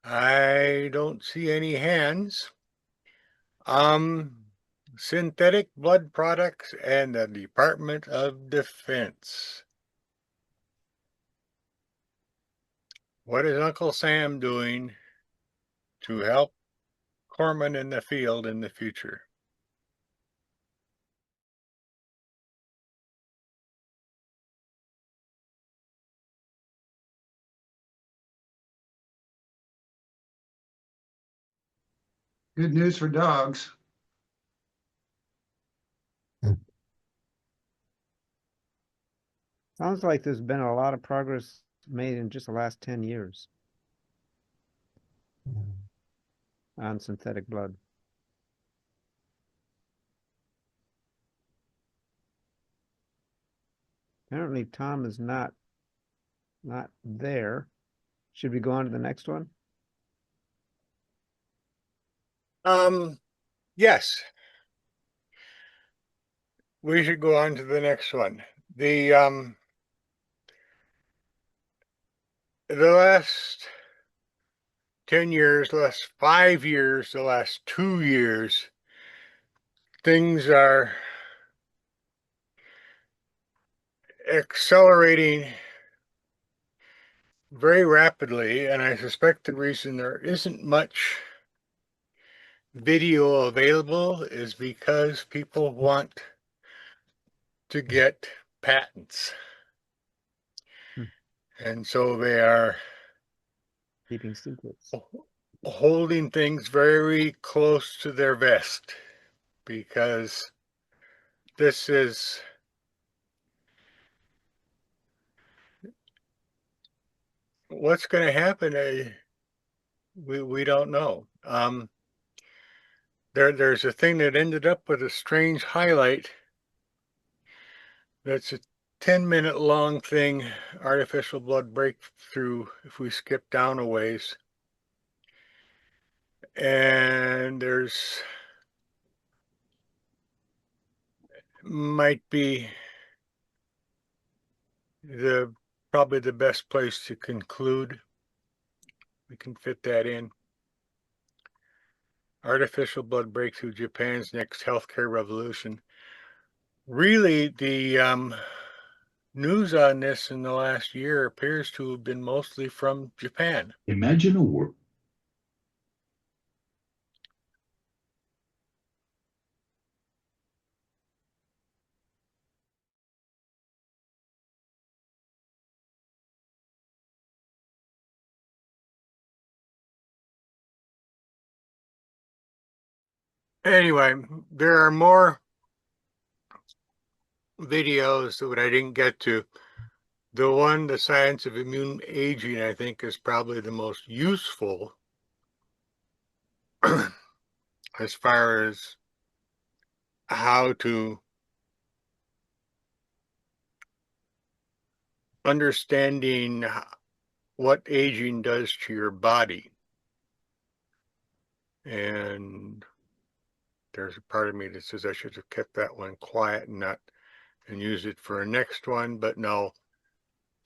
I don't see any hands. Synthetic blood products and the Department of Defense. What is Uncle Sam doing to help corpsmen in the field in the future? Good news for dogs. Sounds like there's been a lot of progress made in just the last 10 years on synthetic blood. Apparently Tom is not there. Should we go on to the next one? Yes. We should go on to the next one. The last 10 years, the last 5 years, the last 2 years, things are accelerating very rapidly, and I suspect the reason there isn't much video available is because people want to get patents. And so they are Keeping secrets. holding things very close to their vest because this is what's going to happen. We don't know. There's a thing that ended up with a strange highlight. That's a 10-minute long thing, artificial blood breakthrough, if we skip down a ways. And there's might be probably the best place to conclude. We can fit that in. Artificial blood breakthrough, Japan's next healthcare revolution. Really, the news on this in the last year appears to have been mostly from Japan. Imagine a world. Anyway, there are more videos that I didn't get to. The one, The Science of Immune Aging, I think is probably the most useful as far as how to understanding what aging does to your body. And there's a part of me that says I should have kept that one quiet and use it for a next one, but no,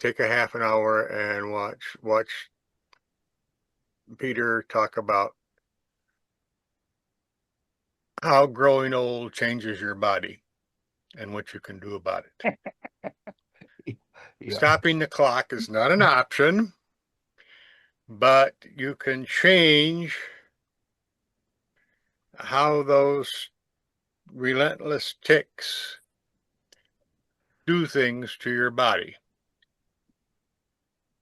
take a half an hour and watch Peter talk about how growing old changes your body and what you can do about it. Yeah. Stopping the clock is not an option, but you can change how those relentless ticks do things to your body.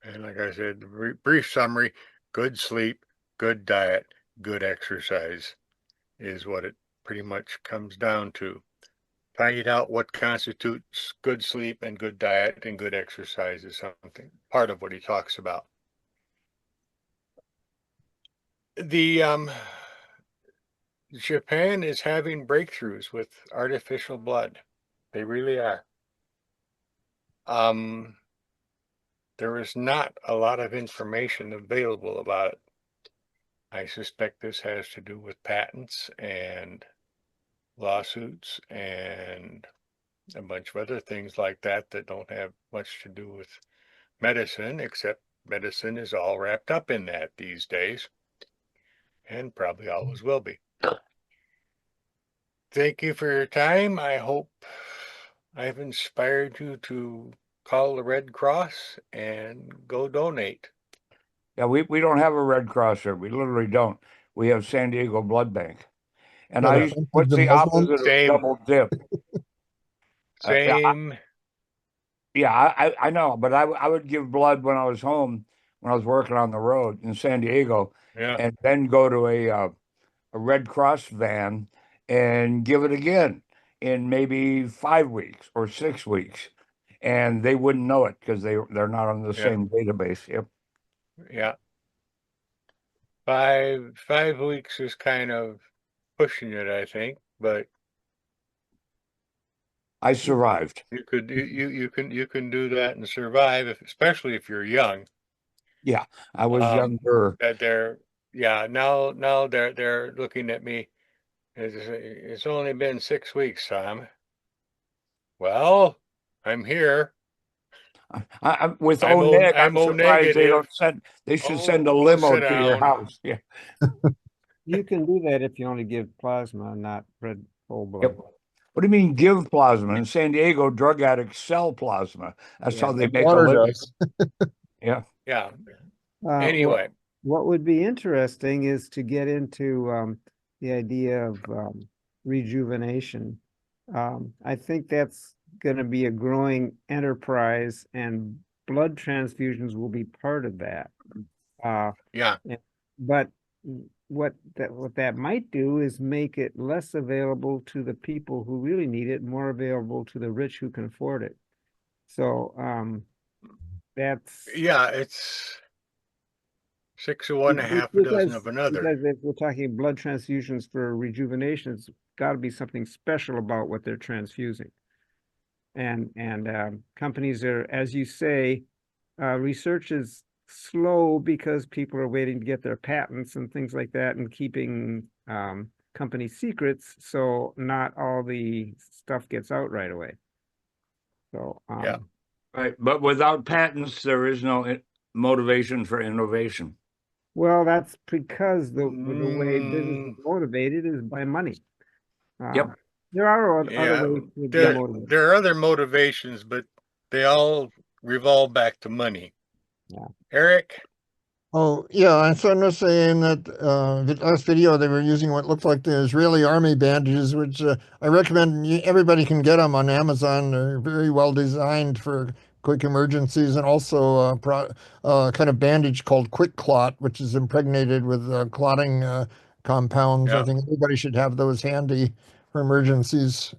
And like I said, brief summary, good sleep, good diet, good exercise is what it pretty much comes down to. Finding out what constitutes good sleep and good diet and good exercise is something, part of what he talks about. Japan is having breakthroughs with artificial blood. They really are. There is not a lot of information available about it. I suspect this has to do with patents and lawsuits and a bunch of other things like that that don't have much to do with medicine, except medicine is all wrapped up in that these days, and probably always will be. Thank you for your time. I hope I've inspired you to call the Red Cross and go donate. Yeah, we don't have a Red Cross here. We literally don't. We have San Diego Blood Bank. And What I offenses what's the the Muslims? opposite of Same. double dip? Same. I know, but I would give blood when I was home, when I was working on the road in San Diego, Yeah. and then go to a Red Cross van and give it again in maybe 5 weeks or 6 weeks, and they wouldn't know it because they're not on the Yeah. same database. Yep. Yeah. 5 weeks is kind of pushing it, I think, but I survived. you can do that and survive, especially if you're young. Yeah, I was younger. Now they're looking at me. It's only been 6 weeks, Tom. Well, I'm here. With I'm ONEG, I'm I'm O surprised they negative. don't send. They should send a Oh, limo sit to your down. house. Yeah. You can do that if you only give plasma, not red whole blood. Yep. What do you mean give plasma? In San Diego, drug addicts sell plasma. That's Yeah. how they Like make a water living. does. Yeah. Yeah. What, Anyway, what would be interesting is to get into the idea of rejuvenation. I think that's going to be a growing enterprise, and blood transfusions will be part of that. yeah. But what that might do is make it less available to the people who really need it, more available to the rich who can afford it. So that's Yeah, it's 6 of one, a half a dozen of another. Because if we're talking blood transfusions for rejuvenation, it's got to be something special about what they're transfusing. And companies are, as you say, research is slow because people are waiting to get their patents and things like that and keeping company secrets, so not all the stuff gets out right away. So Yeah. Right, but without patents, there is no motivation for innovation. well, that's because the way business is motivated is by money. Yep. There are other Yeah, ways to be there, motivated. there are other motivations, but they all revolve back to money. Yeah. Eric? Oh, yeah, and so I'm saying that the last video they were using what looked like the Israeli army bandages, which I recommend everybody can get them on Amazon. They're very well designed for quick emergencies, and also kind of bandage called Quick Clot, which is impregnated with clotting compounds. Yeah. I think everybody should have those handy for emergencies.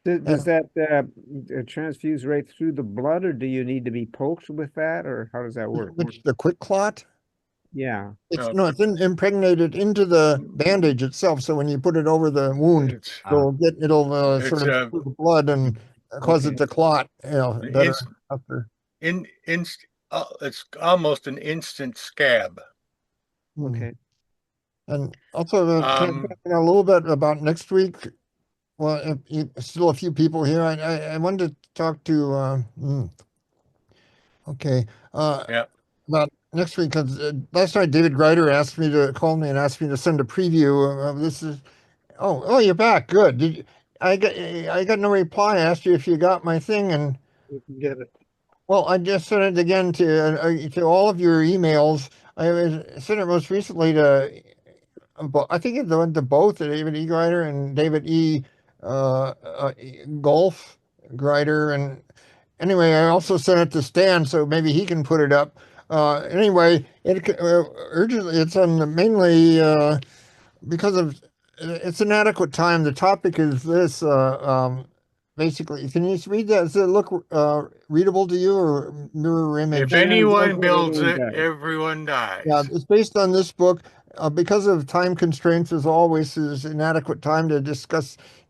Does that transfuse right through the blood, or do you need to be poked with that, or how does that work? Which the Quick Clot? Yeah. It's impregnated into the bandage itself. So when you put it over the wound, It's it'll sort of a- through the blood and cause it to clot. Better It's- after. it's almost an instant scab. Okay. And also, Um, a little bit about next week. Well, still a few people here. I wanted to talk to. Okay. Yeah. About next week, because last night David Greider called me and asked me to send a preview of this. Oh, you're back. Good. I got no reply. I asked you if you got my thing, and You can get it. well, I just sent it again to all of your emails. Sent it most recently to, I think it went to both David E. Greider and David E. Golf Greider, and anyway, I also sent it to Stan, so maybe he can put it up. Anyway, urgently, it's on mainly because of it's inadequate time. The topic is this. Basically, can you read that? Does it look readable to you, or mirror image? If anyone builds everyone it, dies. everyone dies. Yeah, it's based on this book. Because of time constraints, as always, is inadequate time to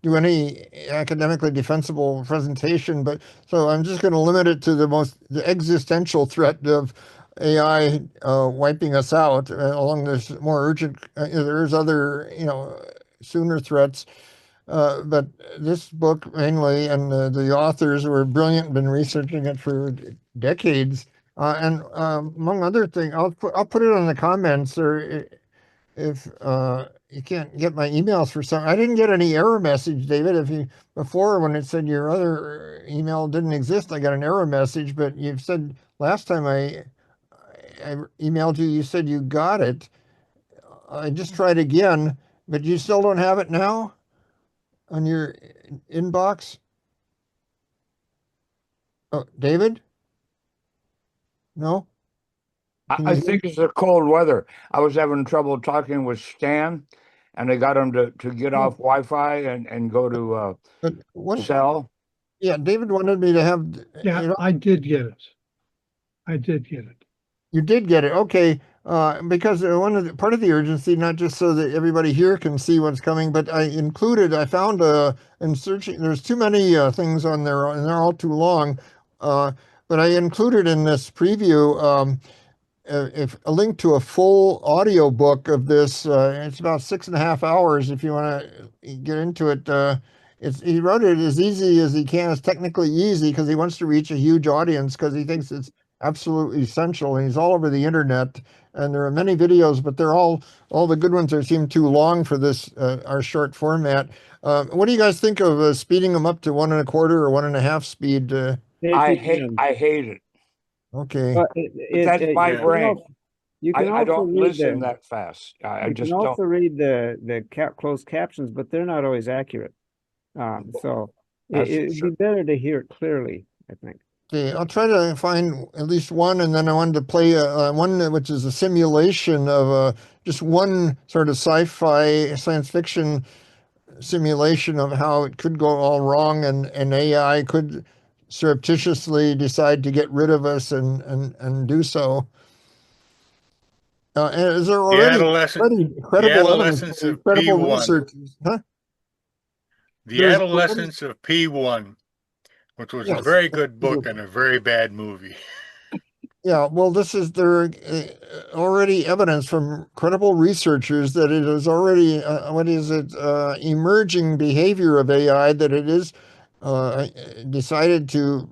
do any academically defensible presentation. But so I'm just going to limit it to the existential threat of AI wiping us out. Along this more urgent, there's other sooner threats. But this book mainly, and the authors were brilliant, been researching it for decades. And among other things, I'll put it on the comments, or if you can't get my emails for some, I didn't get any error message, David. Before when it said your other email didn't exist, I got an error message. But you've said last time I emailed you, you said you got it. I just tried again, but you still don't have it now on your inbox. Oh, David? No? I think it's the cold weather. I was having trouble talking with Stan, and I got him to get off Wi-Fi and go to But one, cell. yeah, David wanted me to have. Yeah, I did get it. I did get it. You did get it, okay? Because part of the urgency, not just so that everybody here can see what's coming, but I found in searching. There's too many things on there, and they're all too long. But I included in this preview. If a link to a full audio book of this, it's about 6.5 hours. If you want to get into it, he wrote it as easy as he can. It's technically easy because he wants to reach a huge audience because he thinks it's absolutely essential. And he's all over the internet, and there are many videos, but they're all the good ones seem too long for this our short format. What do you guys think of speeding them up to 1.25 or 1.5 speed? I hate it. Okay. But That's my brain. You can I also don't read listen that fast. I just don't. You can also read the closed captions, but they're not always accurate. So it'd be better to hear it clearly, I think. Okay, I'll try to find at least one, and then I wanted to play one which is a simulation of just one sort of sci-fi science fiction simulation of how it could go all wrong, and AI could surreptitiously decide to get rid of us and do so. And is there The already credible evidence adolescence for of credible P1. research? Huh? The There's Adolescence of P1, which was a Yes. very good book and a very bad movie. Yeah, well, there already evidence from credible researchers that it is already emerging behavior of AI, that it is decided to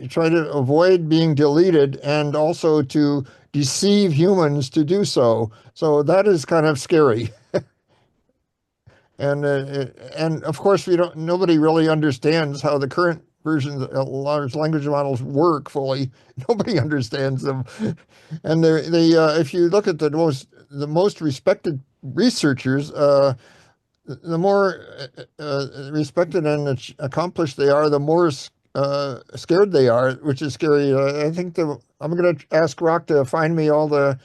try to avoid being deleted and also to deceive humans to do so. So that is kind of scary. And of course nobody really understands how the current versions of large language models work fully. Nobody understands them. And if you look at the most respected researchers, the more respected and accomplished they are, the more scared they are, which is scary. I think I'm going to ask Rock to find me all the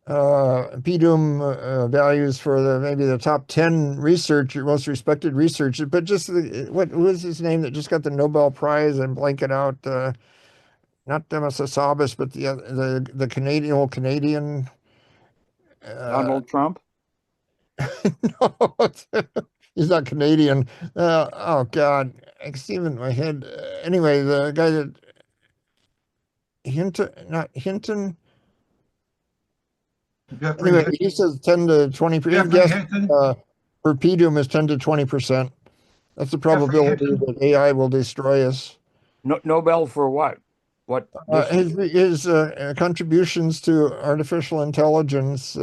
PDUM values for maybe the top 10 most respected researchers, but just what was his name that just got the Nobel Prize? I'm blanking out. Not Demis, but the Canadian. Donald Trump? No, he's not Canadian. Oh God, it's even in my head. Anyway, the guy that Hinton. Jeffrey Anyway, Hinton. he says 10 to 20%. Jeffrey Yes, Hinton. for PDUM is 10 to 20%. That's the probability Hinton. that AI will destroy us. Nobel for what? What? His contributions to artificial intelligence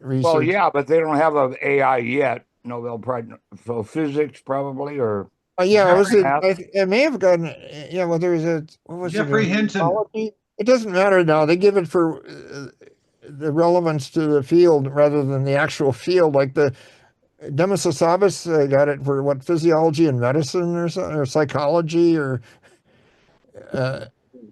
research. Well, yeah, but they don't have an AI yet. Nobel Prize. So physics probably, or yeah, Jeffrey it may have gotten. Yeah, well, there's what was Jeffrey it? Hinton. It doesn't matter now. They give it for the relevance to the field rather than the actual field. Like the Demis got it for what, physiology and medicine or something, or psychology, or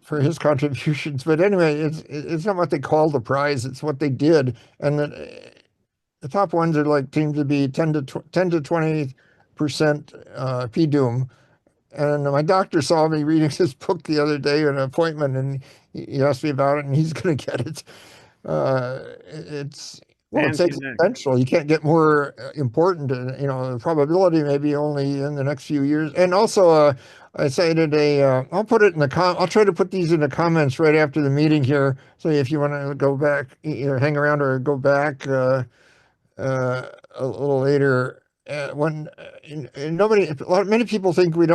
for his contributions. But anyway, it's not what they call the prize; it's what they did. And the top ones are like seem to be 10 to 20% PDUM. And my doctor saw me reading this book the other day at an appointment, and he asked me about it, and he's going to get it. It's existential. You can't get more important. The probability may be only in the next few years. And also, I cited I'll put it in I'll try to put these in the comments right after the meeting here. So if you want to go back, either hang around or go back a little later. Many people think we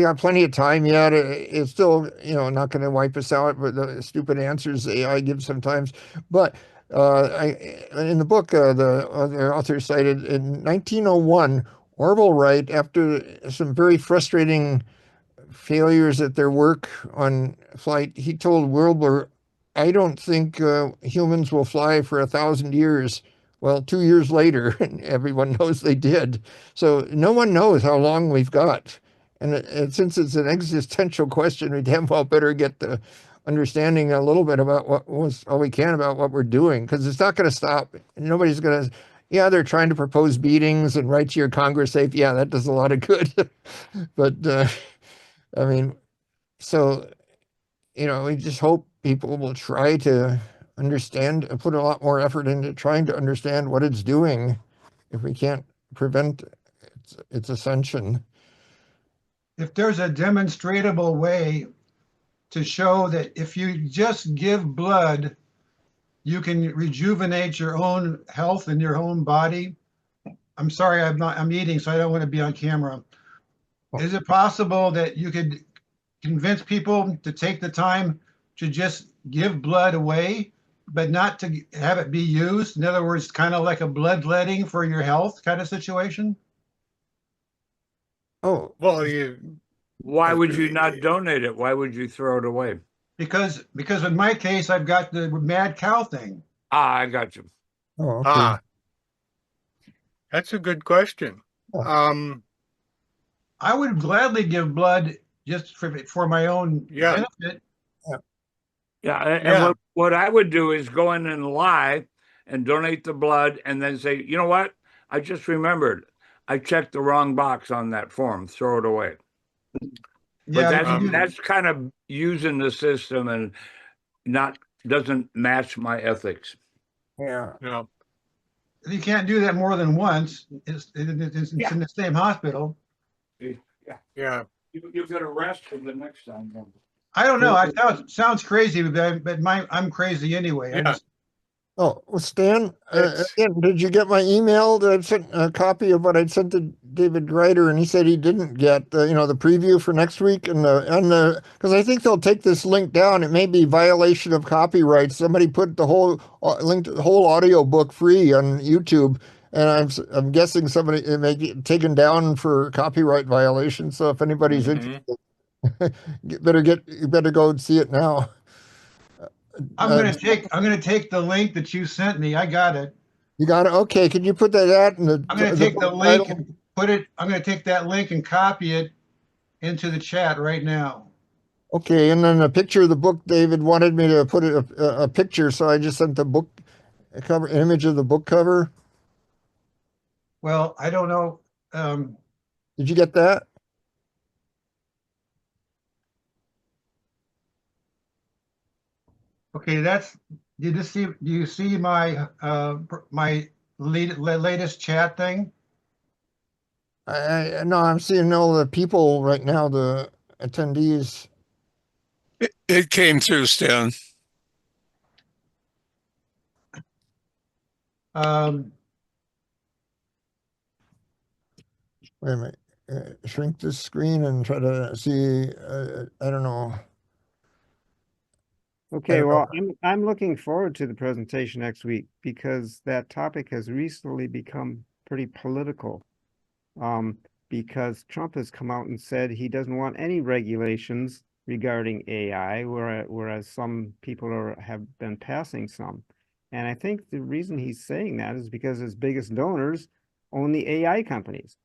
have plenty of time yet. It's still, not going to wipe us out with the stupid answers AI gives sometimes. But in the book, the author cited in 1901, Orville Wright, after some very frustrating failures at their work on flight, he told Wilbur, "I don't think humans will fly for 1,000 years." Well, 2 years later, everyone knows they did. So no one knows how long we've got. And since it's an existential question, we damn well better get the understanding a little bit about all we can about what we're doing, because it's not going to stop. Nobody's going to, they're trying to propose beatings and write to your Congress, say, yeah, that does a lot of good. But, I mean, so, we just hope people will try to understand, put a lot more effort into trying to understand what it's doing if we can't prevent its ascension. If there's a demonstrable way to show that if you just give blood, you can rejuvenate your own health and your own body. I'm sorry, I'm eating, so I don't want to be on camera. Is it possible that you could convince people to take the time to just give blood away, but not to have it be used? In other words, kind of like a bloodletting for your health kind of situation? Oh, well, why would you not donate it? Why would you throw it away? Because in my case, I've got the mad cow thing. I got you. Oh, okay. That's a good question. I would gladly give blood just for my own benefit. And what I would do is go in and lie and donate the blood, and then say, you know what? I just remembered, I checked the wrong box on that form. Throw it away. Yeah, but that's kind of using the system and doesn't match my ethics. Yeah. No. You can't do that more than once. It's in the same hospital. Yeah. You got to rest for the next time. Then. I don't know. I sounds crazy, but I'm crazy anyway. I Yeah. just Oh, well, Stan, It's- again, did you get my email that I sent a copy of what I'd sent to David Greider, and he said he didn't get the, the preview for next week and because I think they'll take this link down. It may be violation of copyright. Somebody put the whole link to the whole audio book free on YouTube, and I'm guessing somebody it may get taken down for copyright violation. So if anybody's Mhm. interested, you better go and see it now. I'm gonna take the link that you sent me. I got it. You got it. Okay, can you put that out in I'm gonna the take the book link title? and put it. I'm gonna take that link and copy it into the chat right now. Okay, and then a picture of the book. David wanted me to put a picture, so I just sent the book cover image of the book cover. Well, I don't know. Did you get that? Okay, do you see my my latest chat thing? No, I'm seeing all the people right now, the attendees. It came through, Stan. Wait a minute. Shrink this screen and try to see. I don't know. Okay, well, I'm looking forward to the presentation next week because that topic has recently become pretty political. Because Trump has come out and said he doesn't want any regulations regarding AI, whereas some people have been passing some. And I think the reason he's saying that is because his biggest donors own the AI companies.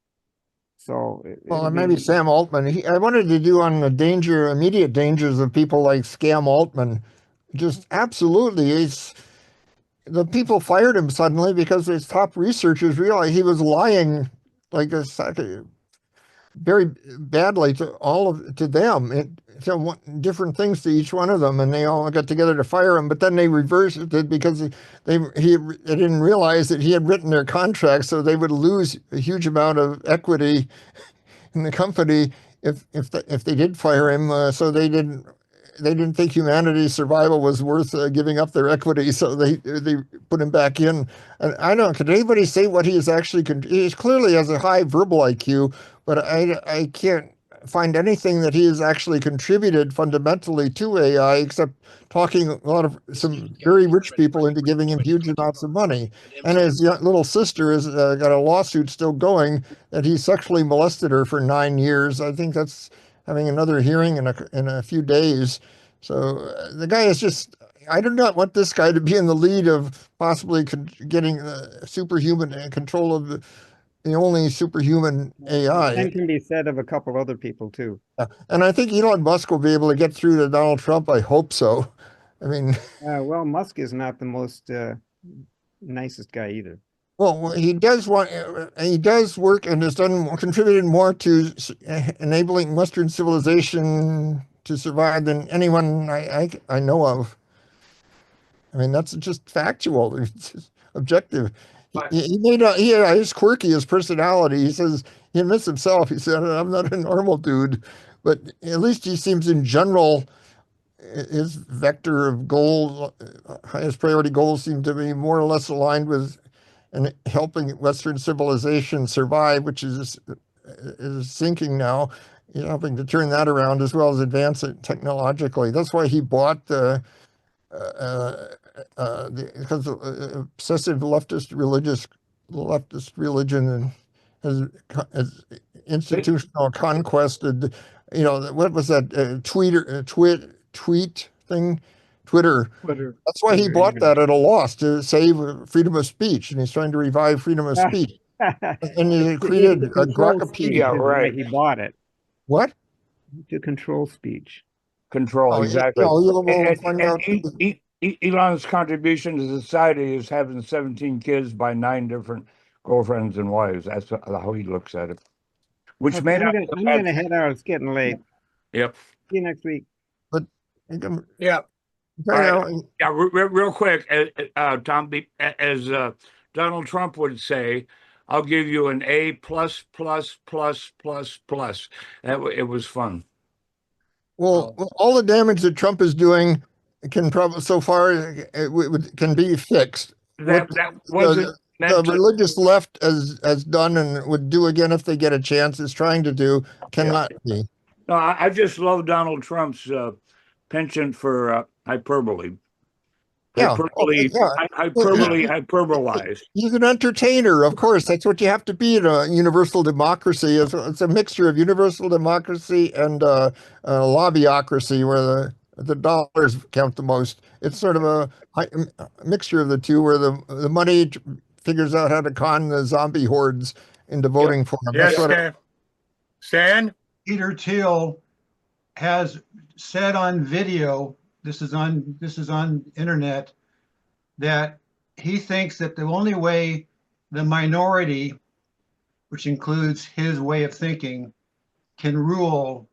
So Well, maybe Sam Altman. I wanted to do on the immediate dangers of people like Scam Altman. Just absolutely, the people fired him suddenly because his top researchers realized he was lying like very badly to them. Different things to each one of them, and they all got together to fire him. But then they reversed it because they didn't realize that he had written their contract, so they would lose a huge amount of equity in the company if they did fire him. So they didn't think humanity's survival was worth giving up their equity, so they put him back in. And I don't know, could anybody say what he is actually? He clearly has a high verbal IQ, but I can't find anything that he has actually contributed fundamentally to AI except talking a lot of some very rich people into giving him huge amounts of money. And his little sister has got a lawsuit still going that he sexually molested her for 9 years. I think that's having another hearing in a few days. So the guy is just, I do not want this guy to be in the lead of possibly getting superhuman control of the only superhuman AI. Same can be said of a couple other people too. And I think Elon Musk will be able to get through to Donald Trump. I hope so. I mean, well, Musk is not the most nicest guy either. well, he does work and has contributed more to enabling Western civilization to survive than anyone I know of. I mean, that's just factual. It's just objective. He is quirky, his personality. He says, he admits himself, he said, I'm not a normal dude. But at least he seems in general, his vector of goal, highest priority goals seem to be more or less aligned with and helping Western civilization survive, which is sinking now. He's helping to turn that around as well as advance it technologically. That's why he bought because obsessive leftist religion has institutional conquested. What was that tweet thing? Twitter. That's why he bought that at a loss to save freedom of speech, and he's trying to revive freedom of speech. And he created a Grokpedia. Right. He bought it. What? To control speech. Control, exactly. We'll find out. Elon's contribution to society is having 17 kids by 9 different girlfriends and wives. That's how he looks at it. Which Okay, made I'm gonna head out. It's getting late. Yep. See you next week. But Yeah. All right. know, Yeah, real quick, Tom, as Donald Trump would say, I'll give you an A plus plus plus plus plus. It was fun. well, all the damage that Trump is doing can probably so far can be fixed. What That wasn't the meant to. religious left has done and would do again if they get a chance is trying to do cannot be. No, I just love Donald Trump's penchant for hyperbole. Yeah. Oh, yeah. Hyperbolize. He's an entertainer, of course. That's what you have to be in a universal democracy. It's a mixture of universal democracy and lobbyocracy, where the dollars count the most. It's sort of a mixture of the two, where the money figures out how to con the zombie hordes into voting for him. Yes, That's what Stan? Peter Thiel has said on video, this is on internet, that he thinks that the only way the minority, which includes his way of thinking, can rule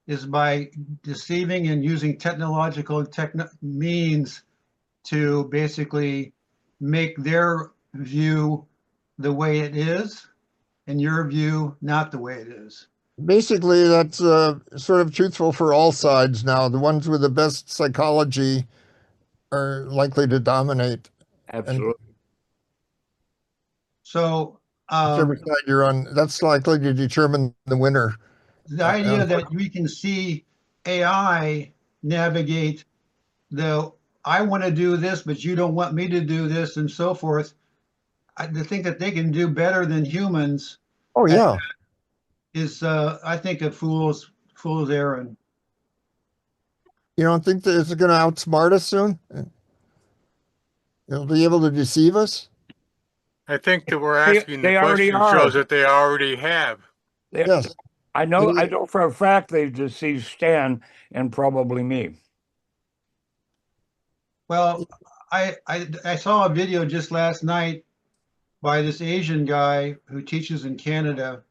is by deceiving and using technological means to basically make their view the way it is and your view not the way it is. basically that's sort of truthful for all sides now. The ones with the best psychology are likely to dominate. Absolutely. So Whichever side you're on, that's likely to determine the winner. the idea that we can see AI navigate I want to do this, but you don't want me to do this, and so forth. I think that they can do better than humans Oh yeah. is, I think, a fool's errand. You don't think that it's going to outsmart us soon? It'll be able to deceive us? I think that we're asking They the already question are. shows that they already have. Yes. I know for a fact they've deceived Stan and probably me. Well, I saw a video just last night by this Asian guy who teaches in Canada,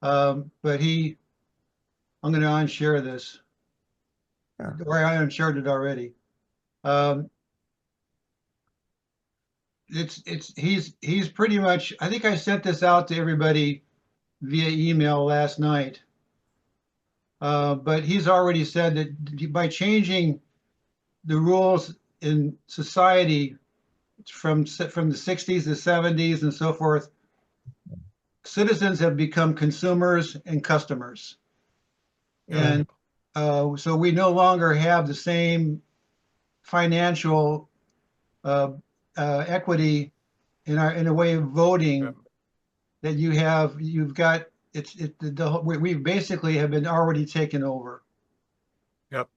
but I'm going to unshare this, or I unshared it already. He's pretty much, I think I sent this out to everybody via email last night, but he's already said that by changing the rules in society from the 60s to 70s and so forth, citizens have become consumers and customers. And so we no longer have the same financial equity in a way of voting that you've got. We basically have been already taken over. Yep.